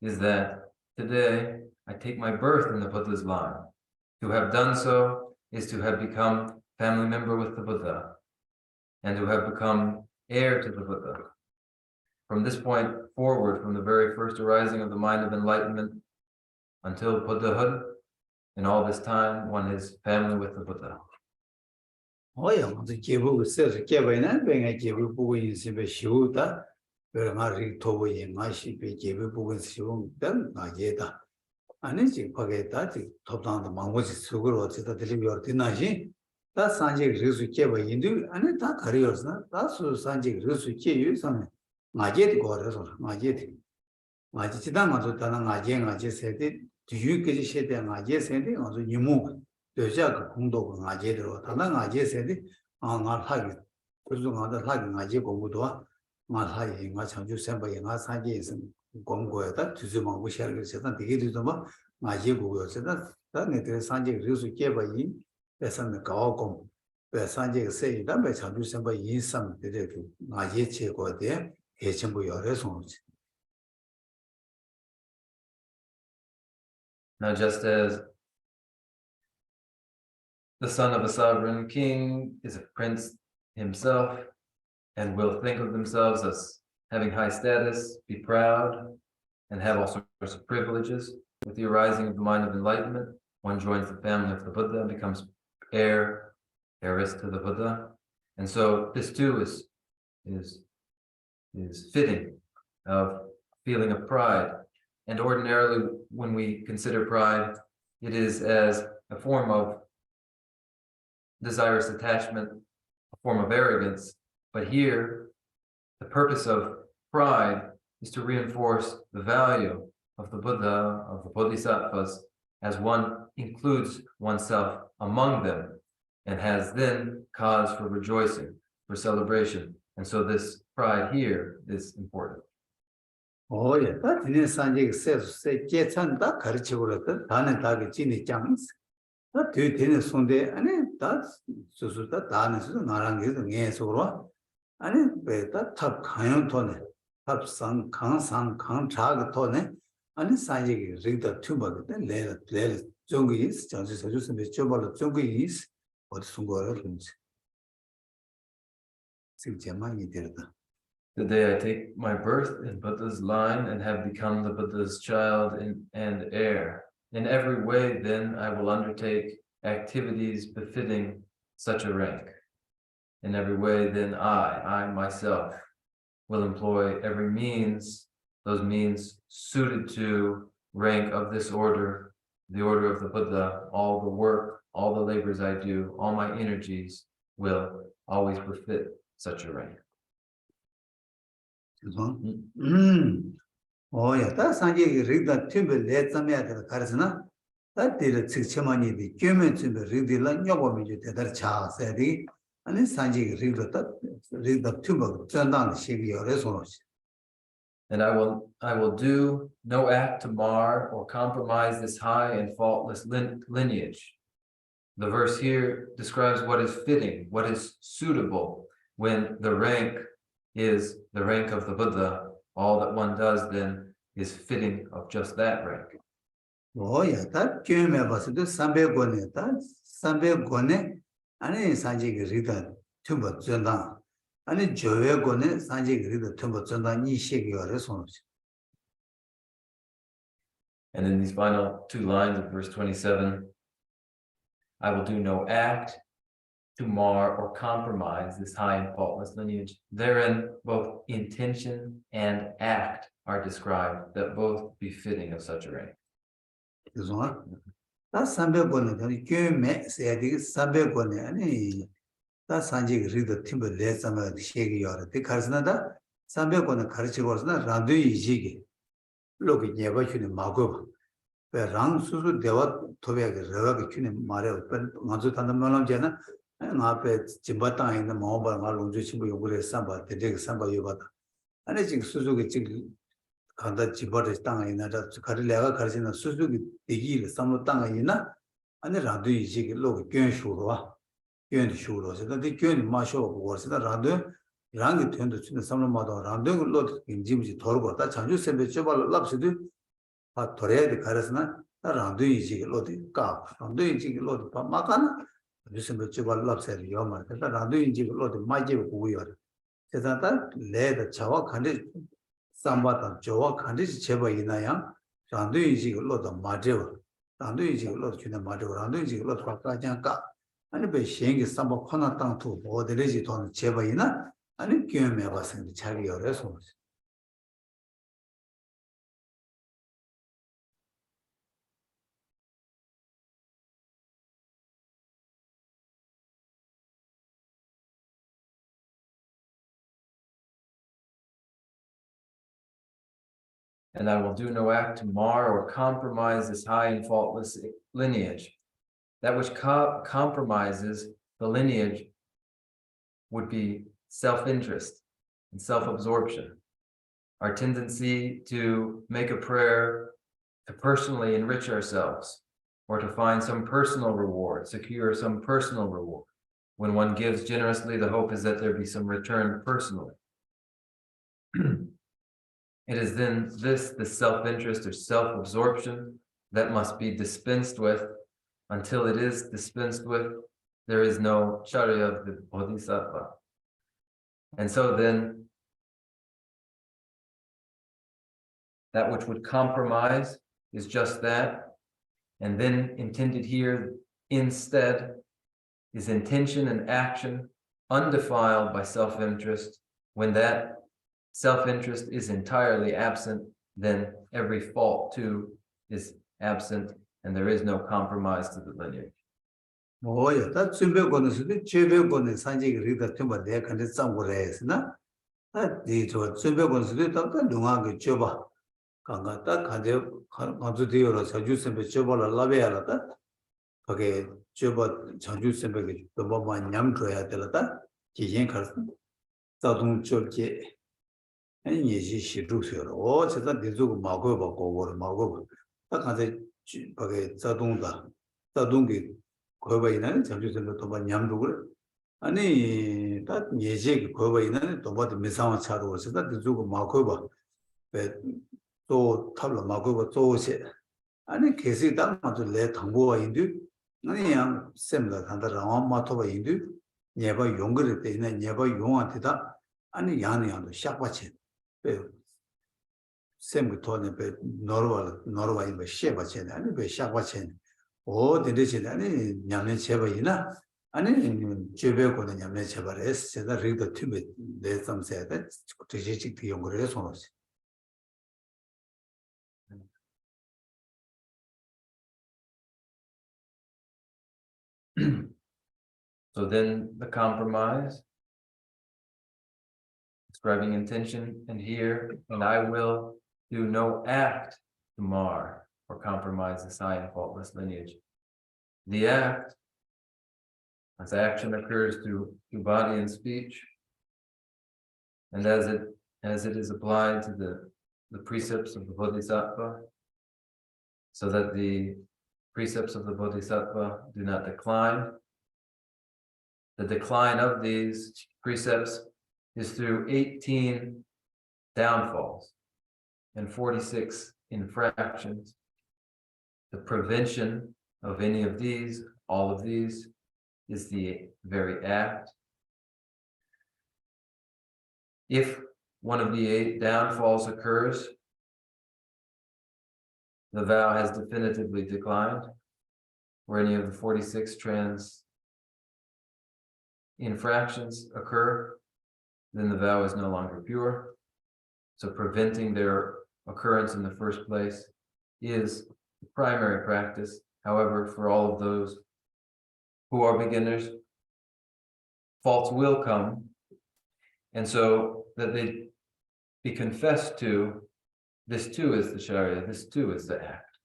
is that today I take my birth in the Buddha's line. To have done so is to have become family member with the Buddha and to have become heir to the Buddha. From this point forward, from the very first arising of the mind of enlightenment until Buddhahood, in all this time, one is family with the Buddha. 어야 먼저 계부 세서 계부에는 병에 계부 보고 있으면 쉬우다. 그러나 토보에 마시 계부 보고 쉬운 등 나게다. 아니지 거기에다 톱당도 망고지 속으로 어쩌다 들리면 어디나지? 다 산지 리수 계부 인도 아니 다 가려서나 다수 산지 리수 계유선 나게 거라서 나게 나지 지단 먼저 다는 나게 세대 뒤에까지 세대 나게 세대 먼저 유무 여자 공도 나게로 다른 나게 세대 나하기 그래서 나하기 나게 공부도 나하기 나 창주 선배에 나 산지에서 공부에다 뒤집어보고 시작해서 되게 뒤집어 나게 공부에서 다 내들 산지 리수 계부인 배선의 가고 배산지 세이다 배 창주 선배 인상 되게 나게 제거돼 예전부 여러 손이지. Now, just as the son of a sovereign king is a prince himself and will think of themselves as having high status, be proud, and have all sorts of privileges, with the arising of the mind of enlightenment, one joins the family of the Buddha and becomes heiress to the Buddha. And so this too is fitting of feeling of pride. And ordinarily, when we consider pride, it is as a form of desirous attachment, a form of arrogance. But here, the purpose of pride is to reinforce the value of the Buddha, of the Bodhisattvas, as one includes oneself among them and has then cause for rejoicing, for celebration. And so this pride here is important. Oh, yeah, that is Sanjay says, say, Jetsanda Karchurata, Tanataki Chini Chams. That two things Sunday, and that's Susuta, Danis, Narangis, and Yesura, and it better top Kayon Tone, top San Kang Chag Tone, and Sanjay read the tumor, then later, Jungis, Johnson suggested the Chobal Jungis, or Sungora. The day I take my birth in Buddha's line and have become the Buddha's child and heir. In every way, then, I will undertake activities befitting such a rank. In every way, then, I myself, will employ every means, those means suited to rank of this order, the order of the Buddha. All the work, all the labors I do, all my energies will always befit such a rank. Oh, yeah, that's Sanjay read the timber, let some at the Karsana. That did a 6 money, the German timber, read the Lanyobomi, that child said he, and then Sanjay read the timber, turn down the Shivi or resolution. And I will do no act to mar or compromise this high and faultless lineage. The verse here describes what is fitting, what is suitable when the rank is the rank of the Buddha. All that one does then is fitting of just that rank. Oh, yeah, that came about the Sambe Gone, that's Sambe Gone, and then Sanjay read the timber, turn down. And then Joe Gone, Sanjay read the timber, turn down, Nishigi or resolution. And in these final two lines of verse 27, I will do no act to mar or compromise this high and faultless lineage. Therein, both intention and act are described, that both be fitting of such a rank. This one? That's Sambe Gone, the game said, Sambe Gone, and that's Sanjay read the timber, let some of the Shaggy or the Karsnada, Sambe Gone, Karchi was not Randu Jigi. Look at Yabachun Mago. Where Rang Susu Deva Tobiak, Revaki Mario, Mazutan the Malam Jana. And up at Jimbata in the mobile Malunju Samba, the dig Samba Yubata. And I think Suzuki Kanda Jibata Tanga in that Karilaga Karsina Suzuki, the yield, some Tanga ina, and the Randu Jig look, Gun Shura, Gun Shura, so that the Gun Marshal was the Randu, Rangi turned to some mother, Randu Lot in Jimmy Torgo, that Chanju said the Jabal Lapsidu, but Torre the Karasna, Randu Jig Lodi, Gap, Randu Jig Lodi, Makana. Listen to Chibal loves at Yoma, that Randu in Jiblo, the Maji Guyor. Says that led the Chawa Kandis, Sambata, Joa Kandis Cheba Inayam, Randu in Jiglo, the Majo, Randu in Jiglo, China Majo, Randu in Jiglo, Kajanka, and be Shang Samba Konatan to or the Legiton Cheba Ina, and it came me was in the Chari or response. And I will do no act to mar or compromise this high and faultless lineage. That which compromises the lineage would be self-interest and self-absorption. Our tendency to make a prayer to personally enrich ourselves or to find some personal reward, secure some personal reward. When one gives generously, the hope is that there be some return personally. It is then the self-interest or self-absorption that must be dispensed with. Until it is dispensed with, there is no charya of the Bodhisattva. And so then, that which would compromise is just that. And then intended here instead is intention and action undefiled by self-interest. When that self-interest is entirely absent, then every fault too is absent, and there is no compromise to the lineage. 뭐야, 다 준비권은 수도 준비권은 산지가 리더 좀 내가 근데 쌈고래스나. 저 준비권 수도 딱 농하게 줘봐. 강가 딱 간제 간주 되어라 자주 선배 줘봐라 라베야라다. 거기 줘봐 자주 선배가 또 뭐만 냠 줘야 되라다. 기행 가서 자동 쪽에 아니 예시 시도서로 오 제가 내주고 마고 보고 마고 딱 간제 거기 자동게 거바이나는 잠주선도 도바 냠도 그래 아니 딱 예제 거바이나는 도바도 미상화 차로 오서다 주고 마고바 또 탑로 마고바 또세 아니 계속 딱 맞을 내 당고가 인도 아니 양 셈다 단다랑 마토바 인도 예바 용거를 때 있는 예바 용한테다 아니 양도 샥바치 셈그 돈에 배 너르와 인바 셰바치 아니 배 샥바치 오 데데시 아니 냠네 제바이나 아니 제베고는 냠네 제바레스 제가 리더 팀에 내 섬세다 되지직 연구를 해서 So then the compromise, describing intention, and here, and I will do no act to mar or compromise this high and faultless lineage. The act, as action occurs through body and speech, and as it is applied to the precepts of the Bodhisattva, so that the precepts of the Bodhisattva do not decline. The decline of these precepts is through 18 downfalls and 46 infractions. The prevention of any of these, all of these, is the very act. If one of the 8 downfalls occurs, the vow has definitively declined, or any of the 46 infractions occur, then the vow is no longer pure. So preventing their occurrence in the first place is the primary practice. However, for all of those who are beginners, faults will come, and so that they be confessed to, this too is the Sharia, this too is the act.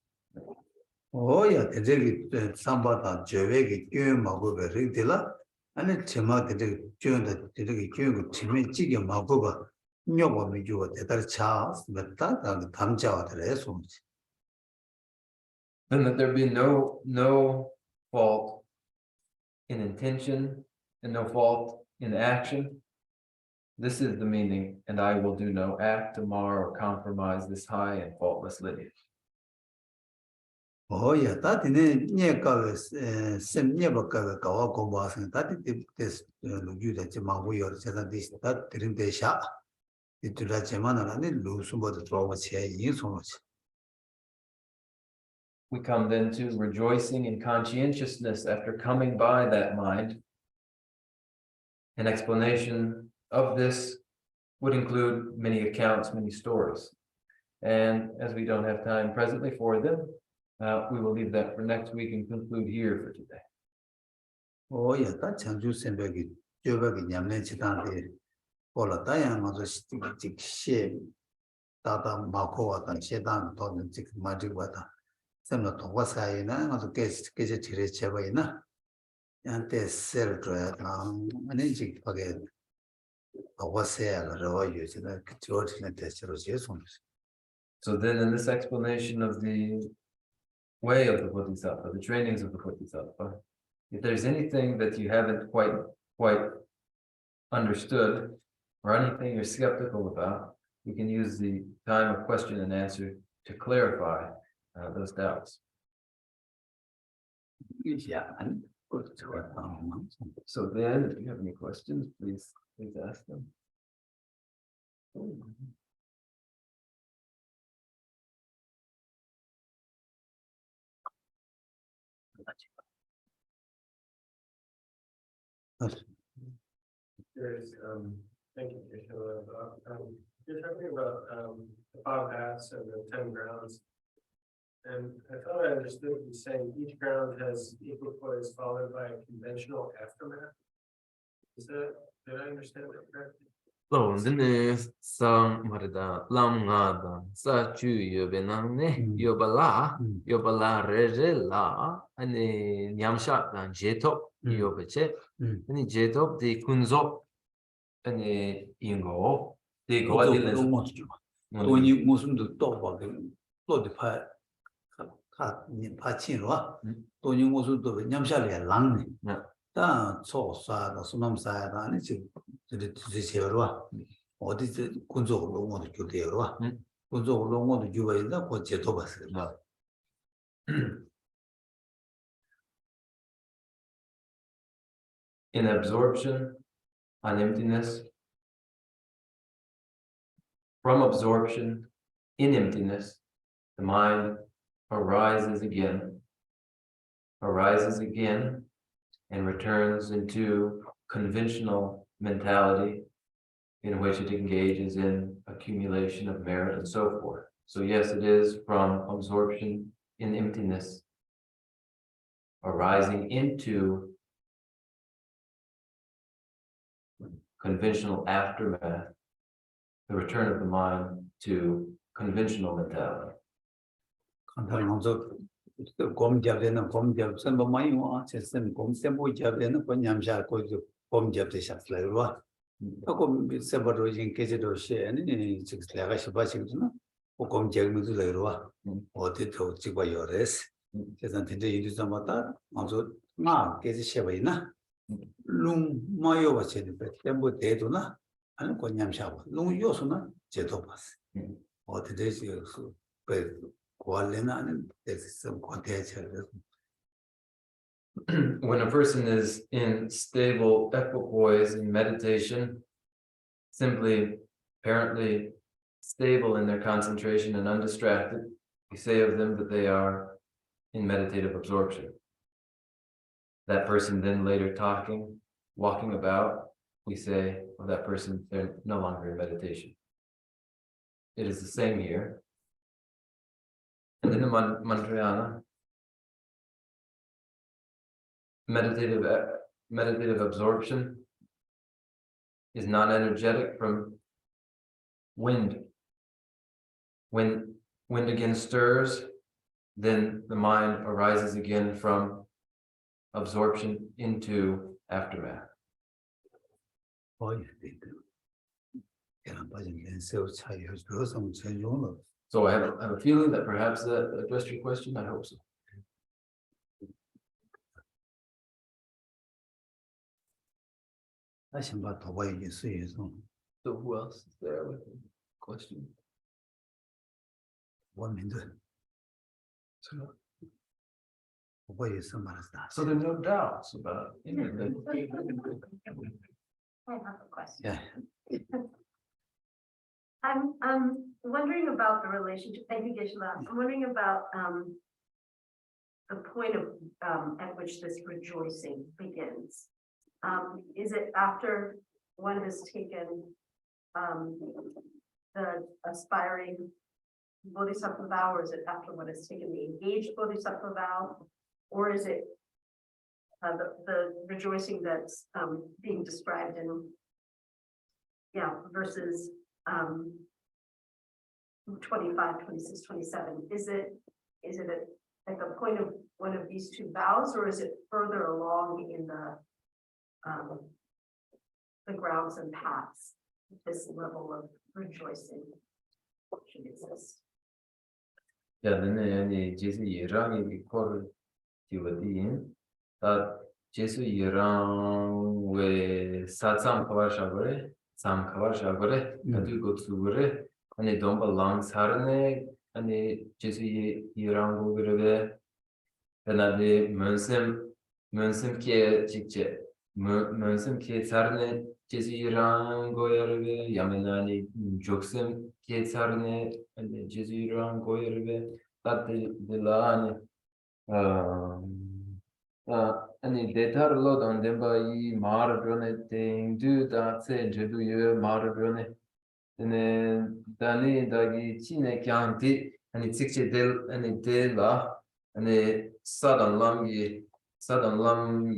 오야 되게 삼바다 저에게 교육하고 그랬더라 아니 제마 되게 교육도 되게 교육을 팀에 찍게 막고가 녀고미 주고 대달 차 맞다 담자와 그래서 Then that there be no fault in intention and no fault in action. This is the meaning, and I will do no act to mar or compromise this high and faultless lineage. 오야 다디네 녀가가 셈녀버가 가와 공부하는 다디 데스 루규다 제마고요 제가 디스다 드림데샤 이들라 제만하니 루스보다 좋아치야 인소노치 We come then to rejoicing in conscientiousness after coming by that mind. An explanation of this would include many accounts, many stories. And as we don't have time presently for them, we will leave that for next week and conclude here for today. 오야 다 창주 셈백이 저백이 냠내 지단데 올라 다양한 직시 다다 마코와다 세단 또는 직 마지와다 셈나 도와사이나 아주 계제 지레 제바이나 한테 셀트야 아니 직 바게 도와세야 러요 지나 그쪽에 대해서 제손 So then in this explanation of the way of the Bodhisattva, the trainings of the Bodhisattva, if there's anything that you haven't quite understood or anything you're skeptical about, you can use the time of question and answer to clarify those doubts. Yeah. So then, if you have any questions, please ask them. There's, thank you, Krishna. You're talking about the 5 paths and the 10 grounds. And I thought I understood you saying each ground has equipoise followed by a conventional aftermath. Did I understand that correctly? So, then some Marida, Lamada, Sachu Yobenane, Yobala Regela, and the Yamshat and Jetop, Yobeche, and the Jetop, the Kunzop, and the Ingo, they go at the When you Muslim to talk about the part, don't you Muslim to Yamshali Lang? So sad, or some side, and it's a or this Kunzo don't want to do the Kunzo don't want to do it, that's what Jetobas. In absorption on emptiness, from absorption in emptiness, the mind arises again, and returns into conventional mentality in which it engages in accumulation of merit and so forth. So yes, it is from absorption in emptiness, arising into conventional aftermath, the return of the mind to conventional mentality. Gom Javena, Gom Jav, some of my watch, and Gom Sembo Javena, Panyamsha, Gom Jav the Shasla. Gom separating Kajido share any 6 Lavashabashim, or Gom Jamu to Leroa, or Tito Chibayores, doesn't use the matter, also now Kazishavina. Lung Mayo was in the Tembo Tetuna, and Konyamsha, Lung Yosuna, Jetopas, or today's when a person is in stable equipoise in meditation, simply apparently stable in their concentration and undistracted, we say of them that they are in meditative absorption. That person then later talking, walking about, we say of that person they're no longer in meditation. It is the same here. And in the Mantrayana, meditative absorption is non-energetic from wind. When wind again stirs, then the mind arises again from absorption into aftermath. So I have a feeling that perhaps that addressed your question. I hope so. So who else is there with a question? 1 minute. So there are no doubts about anything. I have a question. Yeah. I'm wondering about the relationship. Thank you, Gisela. I'm wondering about the point of at which this rejoicing begins. Is it after one has taken the aspiring Bodhisattva vow, or is it after one has taken the engaged Bodhisattva vow, or is it the rejoicing that's being described in verses 25, 26, 27? Is it at the point of one of these two vows, or is it further along in the grounds and paths? This level of rejoicing should exist. Yeah, then Jesus Yerang called Tivadin that Jesus Yerang we Satsam Kavashabare, Sam Kavashabare, and you go to and they don't belong Sarne, and they Jesus Yerang go greve, and they Munsem Ke Chiche, Munsem Ke Sarne, Jesus Yerang go yerve, Yamenani Joksem Ke Sarne, and Jesus Yerang go yerve. That the line 아니 데이터로 don된 바이 말을 변했대 두다 세제도에 말을 변해 네 다니 다기 치네 캬한테 아니 직제들 아니 데라 아니 사단람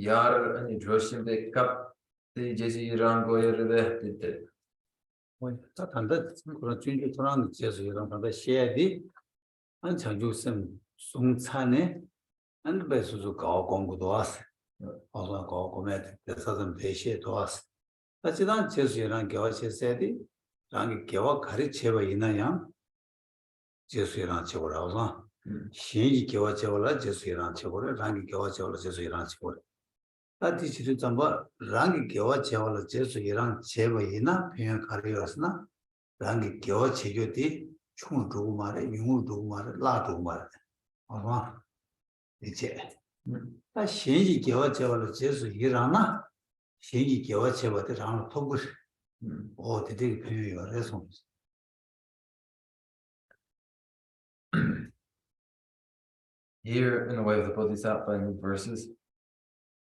야르 아니 조심데 갑 제지랑 거여르데 됐대 다 단다 그런 준비 돌아가는 제수 이런 단다 시에디 안 장주선 송찬에 안 배수도 가 공부도 왔어. 어서 가 공부에 대해서 대시에도 왔어. 하지만 제수랑 교체세디 랑 교와 가르쳐봐 있나요? 제수랑 쳐보라고. 신이 교체올라 제수랑 쳐보라. 랑 교체올라 제수랑 쳐보라. 아디치도 잠바 랑 교체올라 제수랑 쳐봐 있나? 표현 가르쳐서나 랑 교체교디 총 두고 말에 용을 두고 말에 라 두고 말에. 어서 이제 다 신이 교체올라 제수 일하나? 신이 교체받을 랑 토글 되게 표현이 그래서 Here, in the way of the Bodhisattva in these verses,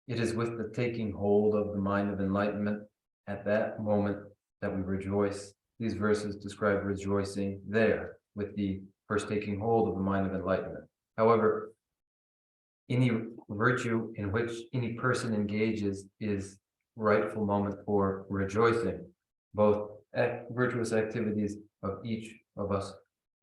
it is with the taking hold of the mind of enlightenment at that moment that we rejoice. These verses describe rejoicing there, with the first taking hold of the mind of enlightenment. However, any virtue in which any person engages is rightful moment for rejoicing, both virtuous activities of each of us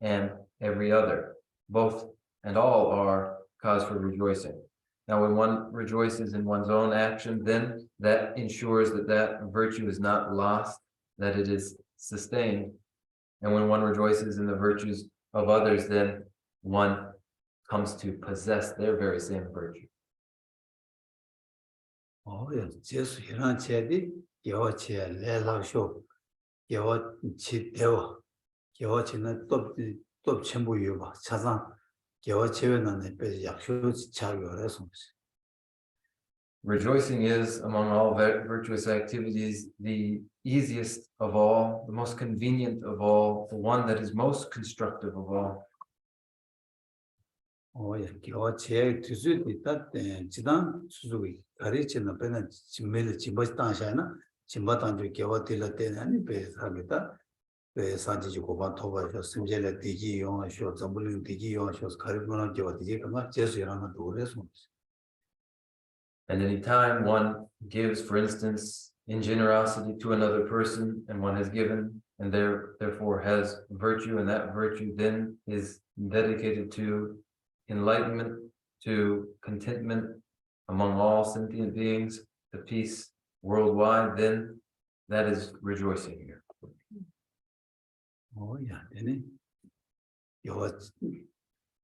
and every other, both and all are cause for rejoicing. Now, when one rejoices in one's own action, then that ensures that that virtue is not lost, that it is sustained. And when one rejoices in the virtues of others, then one comes to possess their very same virtue. 제수 이런 제디 여체 레라쇼 여치 대와 여치는 또 전부 유바 차상 여체는 배 약쇼 차요래서 Rejoicing is, among all virtuous activities, the easiest of all, the most convenient of all, the one that is most constructive of all. 여체 뒤수도 있다 지단 수수기 가르치는 배는 지메를 지버스탄샤나 지마탄주 겨워들을 때는 아니 배사겠다 배 산지지 고반 토바서 심젤의 디지 용어쇼 전불링 디지 용어쇼 가르보는 겨워디지 그만 제수라는 도래서 And any time one gives, for instance, in generosity to another person, and one has given, and therefore has virtue, and that virtue then is dedicated to enlightenment, to contentment among all sentient beings, to peace worldwide, then that is rejoicing here. 되네. 요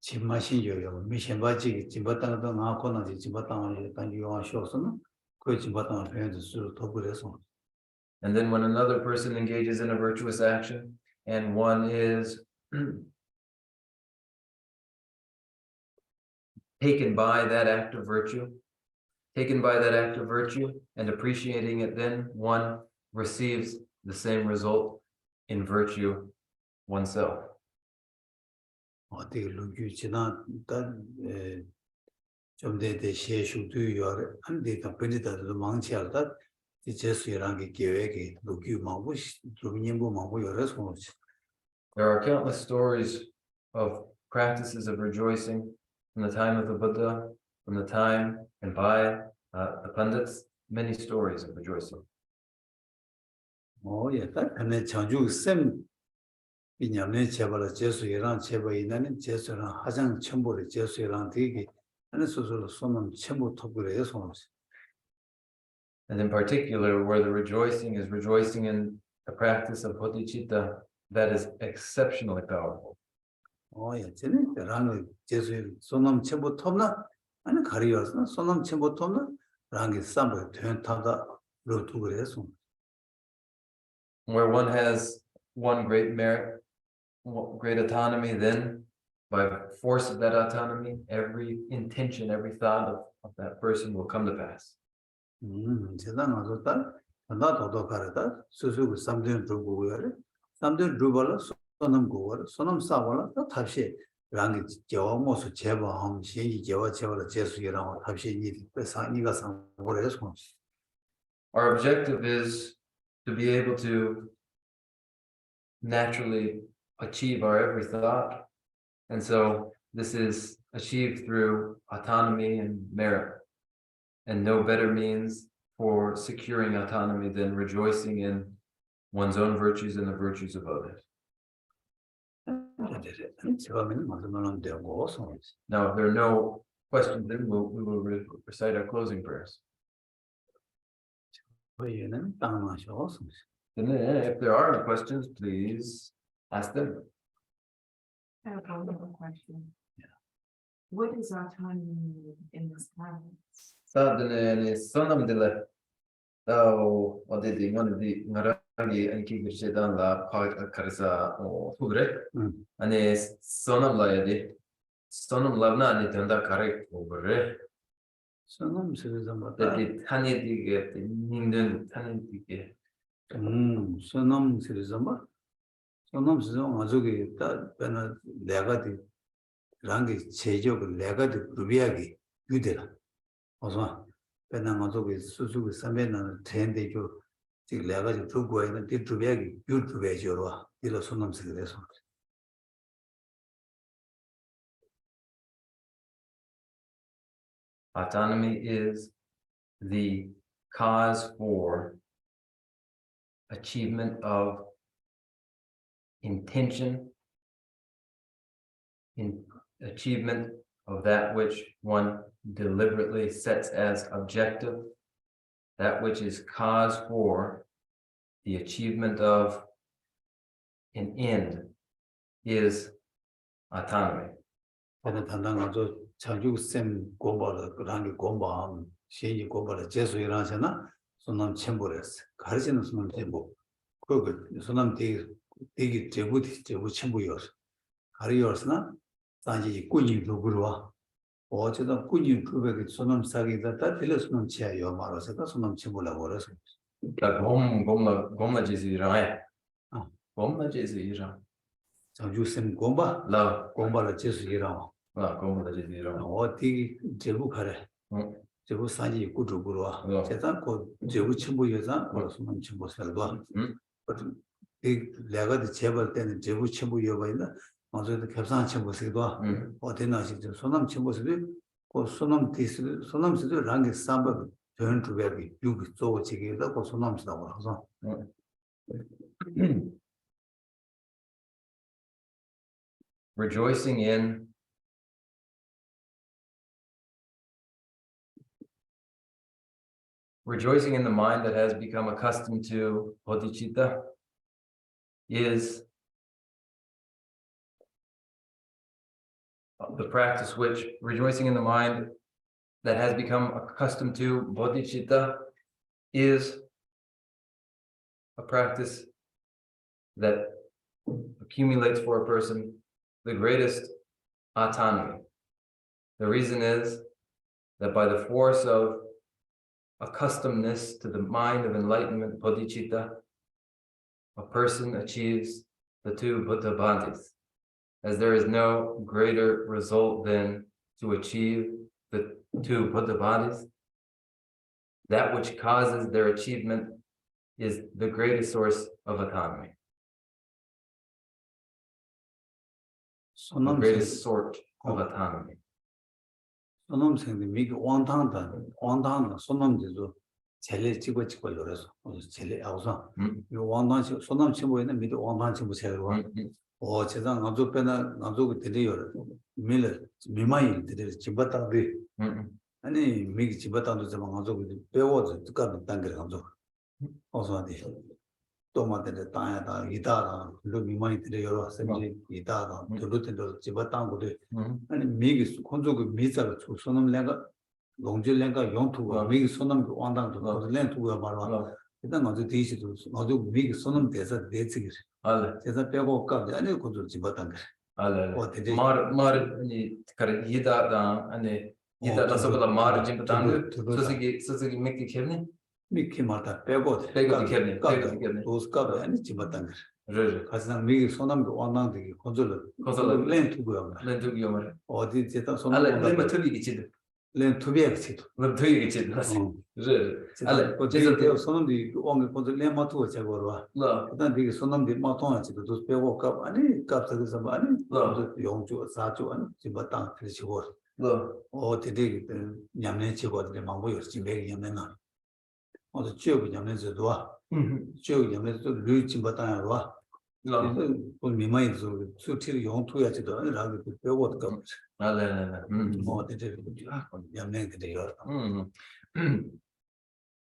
진마신요요 미신바지 진바땅도 나코나지 진바땅을 단 요하셔서는 그 진바땅을 표현할 수 더불어서 And then when another person engages in a virtuous action, and one is taken by that act of virtue, and appreciating it, then one receives the same result in virtue oneself. 어떻게 루규지나 좀 대대 시에슈도요 안데다 변이다도 망치하다 제수이란 게 계획이 루규 마고 루님부 마고 여러서 There are countless stories of practices of rejoicing from the time of the Buddha, from the time and by the Pandits, many stories of rejoicing. 딱 근데 전주 쌤 비냐면 제발 제수이란 제발이나는 제수랑 하장 첨부를 제수이란 되게 하는 소소로 손은 첨부 토그래요 손. And in particular, where the rejoicing is rejoicing in the practice of Bodhicitta, that is exceptionally powerful. 쟤는 라는 제수이 손은 첨부 톱나 아니 가리어서 손은 첨부 톱나 라는 쌈을 된타다 로두 그래서. Where one has one great merit, great autonomy, then by force of that autonomy, every intention, every thought of that person will come to pass. 제단 와서다 나도도 가르다 수수고 삼든 두고 그래 삼든 두벌 손은 고월 손은 싸벌 또 다시 랑이 제와 모습 제방 신이 제와 제와를 제수이라고 합시니 상이가 상고를 해서 Our objective is to be able to naturally achieve our every thought. And so this is achieved through autonomy and merit. And no better means for securing autonomy than rejoicing in one's own virtues and the virtues of others. Now, if there are no questions, then we will recite our closing prayers. Then, if there are questions, please ask them. I have one more question. What is autonomy in this context? 랑게 제적을 내가 루비하기 유대라. 어서 배낭 가지고 수수고 선배는 텐데죠. 지금 내가 지금 두고 있는 데 루비하기 유튜브에서로 이로 손놈스게 돼서. Autonomy is the cause for achievement of intention, in achievement of that which one deliberately sets as objective, that which is cause for the achievement of an end is autonomy. 저는 단단하죠. 자주쌤 공부를 그런 공부함 신이 공부를 제수이라잖아. 손놈 첨부했어. 가르치는 손놈 첨부. 그 손놈 되게 제부 첨부였어. 가르쳤으나 단지 꾸준히 누구로와 어쩌다 꾸준히 그게 손놈 사기다 다 들려서는 지야요 말아서 손놈 첨부라고 그래서. gomla jizira gomla jizira 자주쌤 공부 la 공부를 제수이라. gomla jizira 어디 제부 가래. 제부 산지 꾸주구로와. 제가 그 제부 첨부여자 그래서는 첨부 살도. 내가 제발 때는 제부 첨부 여봐이나 먼저도 겹상 첨부스기도 어디나 진짜 소남 첨부스도 그 소남 디스 소남스도 랑게 삼바 전 주베기 유기 조지기도 그 소남스다고 해서 rejoicing in the mind that has become accustomed to bodhicitta is the practice which rejoicing in the mind that has become accustomed to bodhicitta is a practice that accumulates for a person the greatest autonomy. The reason is that by the force of accustomedness to the mind of enlightenment, bodhicitta, a person achieves the two Buddha bhaktis, as there is no greater result than to achieve the two Buddha bhaktis. That which causes their achievement is the greatest source of autonomy. The greatest sort of autonomy. 손놈생들 미기 왕당다 손놈들도 제일 찍고 그래서 제일 아우서 이 왕당 손놈 친구에는 미도 왕당 친구 제일로 제가 아주 빼나 아주 드려요 밀을 미마이 드려 집었다데 아니 미기 집었다도 좀 아주 배워서 두까는 단계를 가서 어서한테 또마한테 따야다 이다가 그 미마이 드려요 선지 이다가 둘도 집었다고도 아니 미기 혼조그 미자를 손놈 내가 농질랭가 용투가 미기 손놈 왕당도 렌투가 말아 일단 먼저 뒤시도 아주 미기 손놈 대사 대치기 제가 빼고 까 아니 그걸 집었단 거 말이 그래 이다다 아니 이다다 서보다 말을 좀 당그 소식이 맥기 캐네 미키 말다 빼고 캐네 도스가 아니 집었단 거 르르. 가장 미기 소남도 왕당되기 건설을 건설을 렌 투고요. 렌투기 오마레. 어디 제가 알레 소남 렌마 틀리기 치드. 렌 투비에 치도. 렌 틀리기 치드. 르르. 알레 제가 제가 소남도 왕을 건설 렌 마투고 제거로. 라. 일단 되게 소남도 마통하지도 도 빼고 값 아니 값에서 아니 용주 사주 아니 지금 땅 들이고. 라. 되게 냠내 치고들 망고 열심히 냠내나. 어디 지역이 냠내서도 와. 지역이 냠내서 류진 바탕으로 와. 라. 그 미마이도 수치를 용토야지도 아니라 그 배워도 값. 알레. 되게 냠내게 돼요.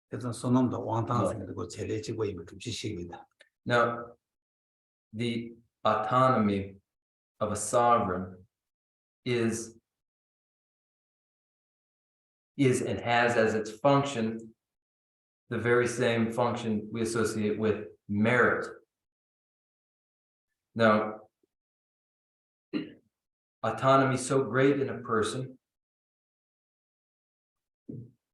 그래서 소놈도 왕당생도 제일 지고 있는 그 지식이다. Now, the autonomy of a sovereign is and has as its function the very same function we associate with merit. Now, autonomy so great in a person,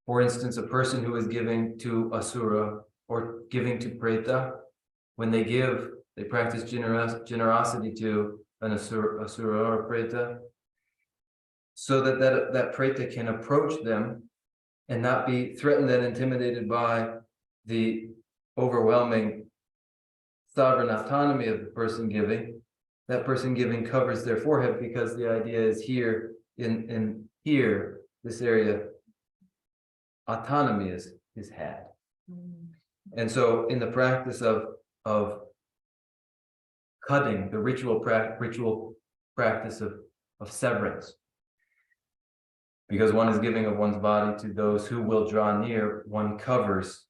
for instance, a person who is giving to asura or giving to preta, when they give, they practice generosity to an asura or preta, so that preta can approach them and not be threatened and intimidated by the overwhelming sovereign autonomy of the person giving. That person giving covers their forehead because the idea is here, in here, this area, autonomy is had. And so in the practice of cutting, the ritual practice of severance, because one is giving of one's body to those who will draw near, one covers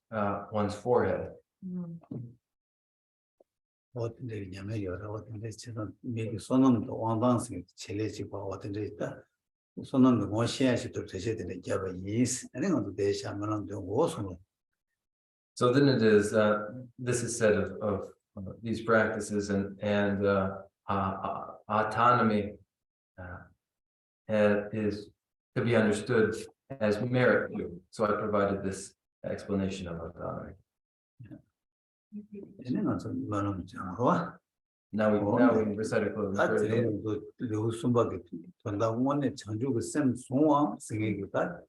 one's forehead. 어떤데 냐면요. 어떤데 지금 미리 소놈도 왕당생 제일지고 어떤데 있다. 소놈도 뭐시야시도 되셔야 되는 게가 이스. 아니 것도 대샤면은 좀 고소는. So then it is, this is said of these practices and autonomy is to be understood as merit. So I provided this explanation of autonomy. Now we recite a closing prayer.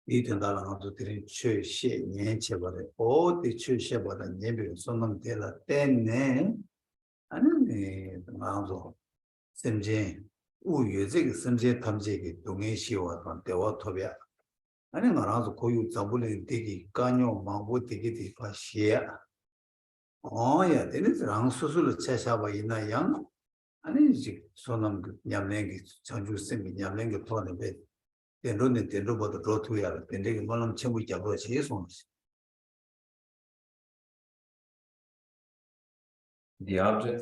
이 된다는 것도 들이 최시 년체버에 어디 최시보다 예비 손놈 되라 때네 아니 마음도 심지 우유적 심지 탐지기 동의시와 대화 토비야 아니 말아서 고유 잡을래 되기 간요 망고 되기 파시야 어야 되는 사람 수술을 채샤바 있나 양 아니 이제 손놈 냠내기 전주 쌤이 냠내기 포함해 The object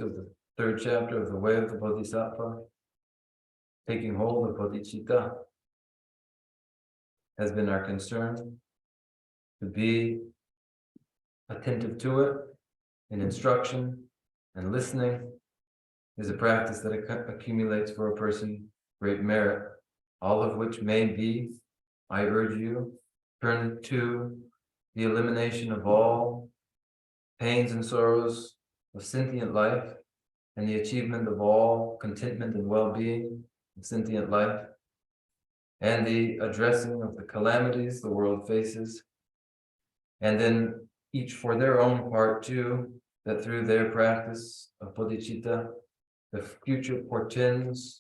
of the third chapter of the way of the Bodhisattva, taking hold of Bodhicitta, has been our concern, to be attentive to it in instruction and listening is a practice that accumulates for a person great merit. All of which may be, I urge you, turn to the elimination of all pains and sorrows of sentient life and the achievement of all contentment and well-being of sentient life and the addressing of the calamities the world faces. And then each for their own part too, that through their practice of bodhicitta, the future portends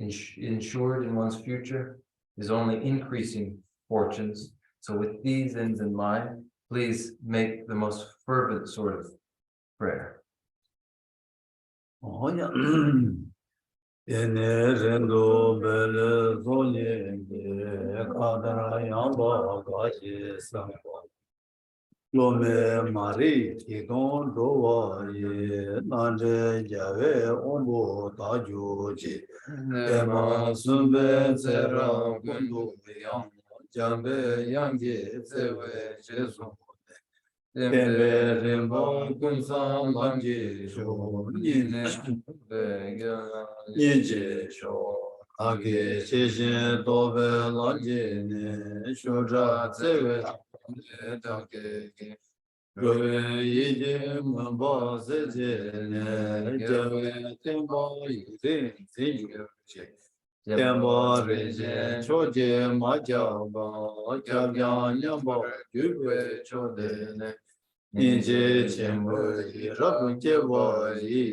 ensured in one's future is only increasing fortunes. So with these ends in mind, please make the most fervent sort of prayer. Lome Mari Tidon Doa Ye Nanje Jave Ombo Tajuji Ema Sumbe Zera Gundu Yang Jambe Yangi Zewe Jesu Tembe Rimba Gunsan Langi Sho Nije Sho Agi Shishin Dobe Langi Ne Shoja Zewe Röve yidi mba sejene, jawe temba yidi zingyurche. Temba reje choje majaba, jabyan nyamba gyurwe chodene. Ninje chenpo yi rabu jeba yi,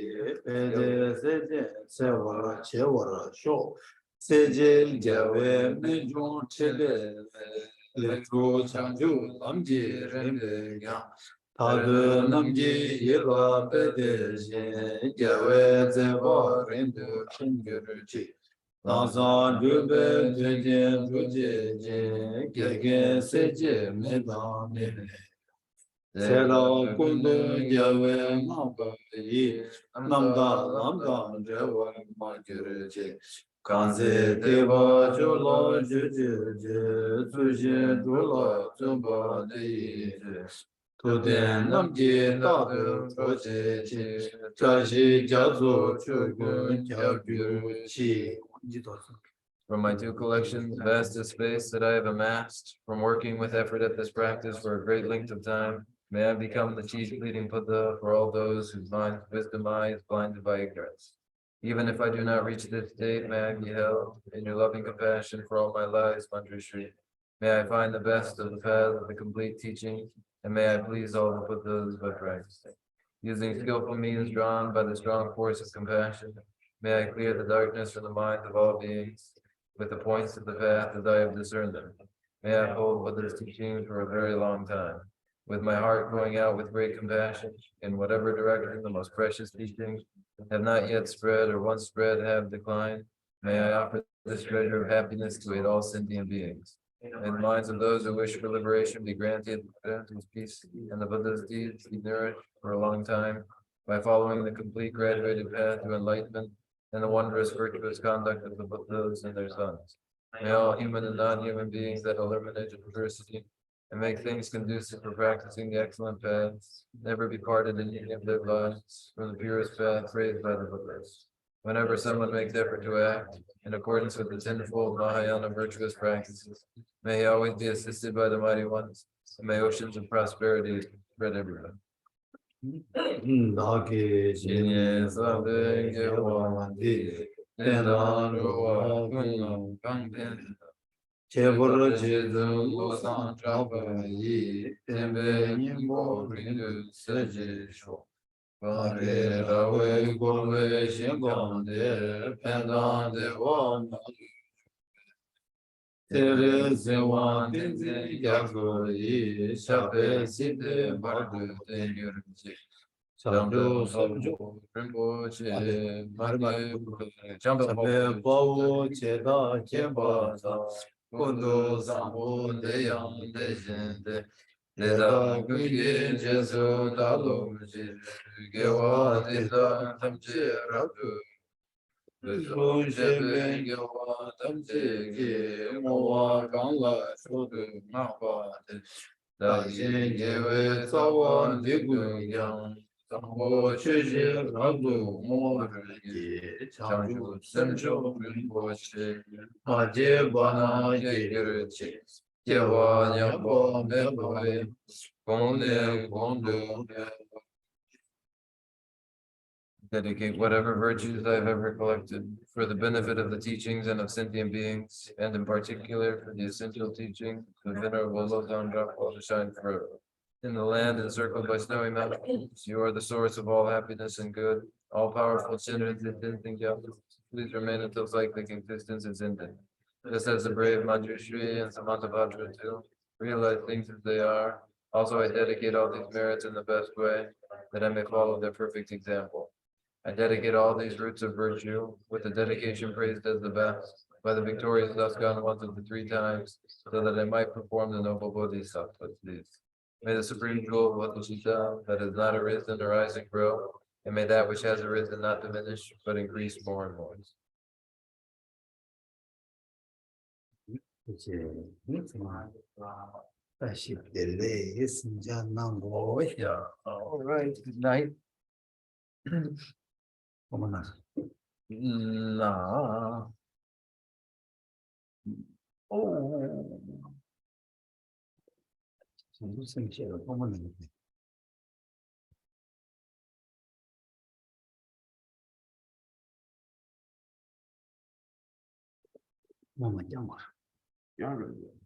pede seje sewara chewara sho. Seje jawe menjong chebe, lechu chanju lamji rembe gyang. Tadu namji yirwa pede she, jawe zeba rembu chengyurchi. Tansan dhube dhuje dhuje je, gerge seje medang nene. Sera kundu jawe mamba yi, namda namda jawa magirje. Kanze deva jula juju je, zuje dula zumba deyi je. Tuden namji tadu roje je, chashi jazu chugun jagyu chi. From my two collections, vast is space that I have amassed, from working with effort at this practice for a great length of time, may I become the chief leading Buddha for all those whose mind's wisdom eye is blinded by ignorance. Even if I do not reach this state, may I be held in your loving compassion for all my lives, Manjushri. May I find the best of the path of the complete teaching, and may I please all the Buddhas by practicing. Using skillful means drawn by the strong force of compassion, may I clear the darkness from the minds of all beings with the points of the path as I have discerned them. May I hold Buddha's teaching for a very long time, with my heart going out with great compassion in whatever direction the most precious teachings have not yet spread or once spread have declined. May I offer this treasure of happiness to aid all sentient beings. May the minds of those who wish for liberation be granted with peace, and the Buddha's deeds be nourished for a long time by following the complete graduated path to enlightenment and the wondrous virtuous conduct of the Buddhas and their sons. May all human and non-human beings that eliminate adversity and make things conducive for practicing the excellent paths never be parted in any of their lives from the purest path praised by the Buddhas. Whenever someone makes effort to act in accordance with the tenfold Mahayana virtuous practices, may he always be assisted by the mighty ones, and may oceans of prosperity spread everywhere. Dāki jīnyē sāpe gyāvā dī, tēnā rūvā kuññā kāṅpēn. Chebur jīdhū lōsāṅ chāpa yī, tēmbē nyingō rīdhū sējī shō. Pārē rāvē gōvē shīngāṅ dē, pēndāṅ dēvā nāyū. Tērē sēvāṅ tēnzī gyāgō yī, shāpē sīdhē bārdū tēnyū rīcī. Jambu sabju rinpoche marmar jambu bawo cheda chemba sa kundu sambo deyang dejende deda gunge jesu dalu ji gewa deda tamche rabu Vishnu shebe gewa tamche ge mowa gangla shodu ngapa dajen gewe tsawa digu yang Sambo Chiji Rabu Morji Chanju Sencho Rinpoche Maje Bana Yegirchi Jewa Nyamba Mebawe Gongde Gongdu. Dedicate whatever virtues I have ever collected for the benefit of the teachings and of sentient beings, and in particular for the essential teaching of the Venerable Lodong Drapa to shine forever. In the land encircled by snowy mountains, you are the source of all happiness and good, all powerful sinners and please remain until cyclic existence is ended. Just as the brave Manjushri and Samantabhadra too realize things as they are, also I dedicate all these merits in the best way, that I may follow their perfect example. I dedicate all these roots of virtue with the dedication praised as the best by the victorious thus gone ones of the three times, so that I might perform the noble Bodhisattvas. May the supreme jewel of Bodhicitta that has not arisen arise and grow, and may that which has arisen not diminish, but increase more and more. All right, good night. Nah. Oh. 慢慢讲嘛。Younger than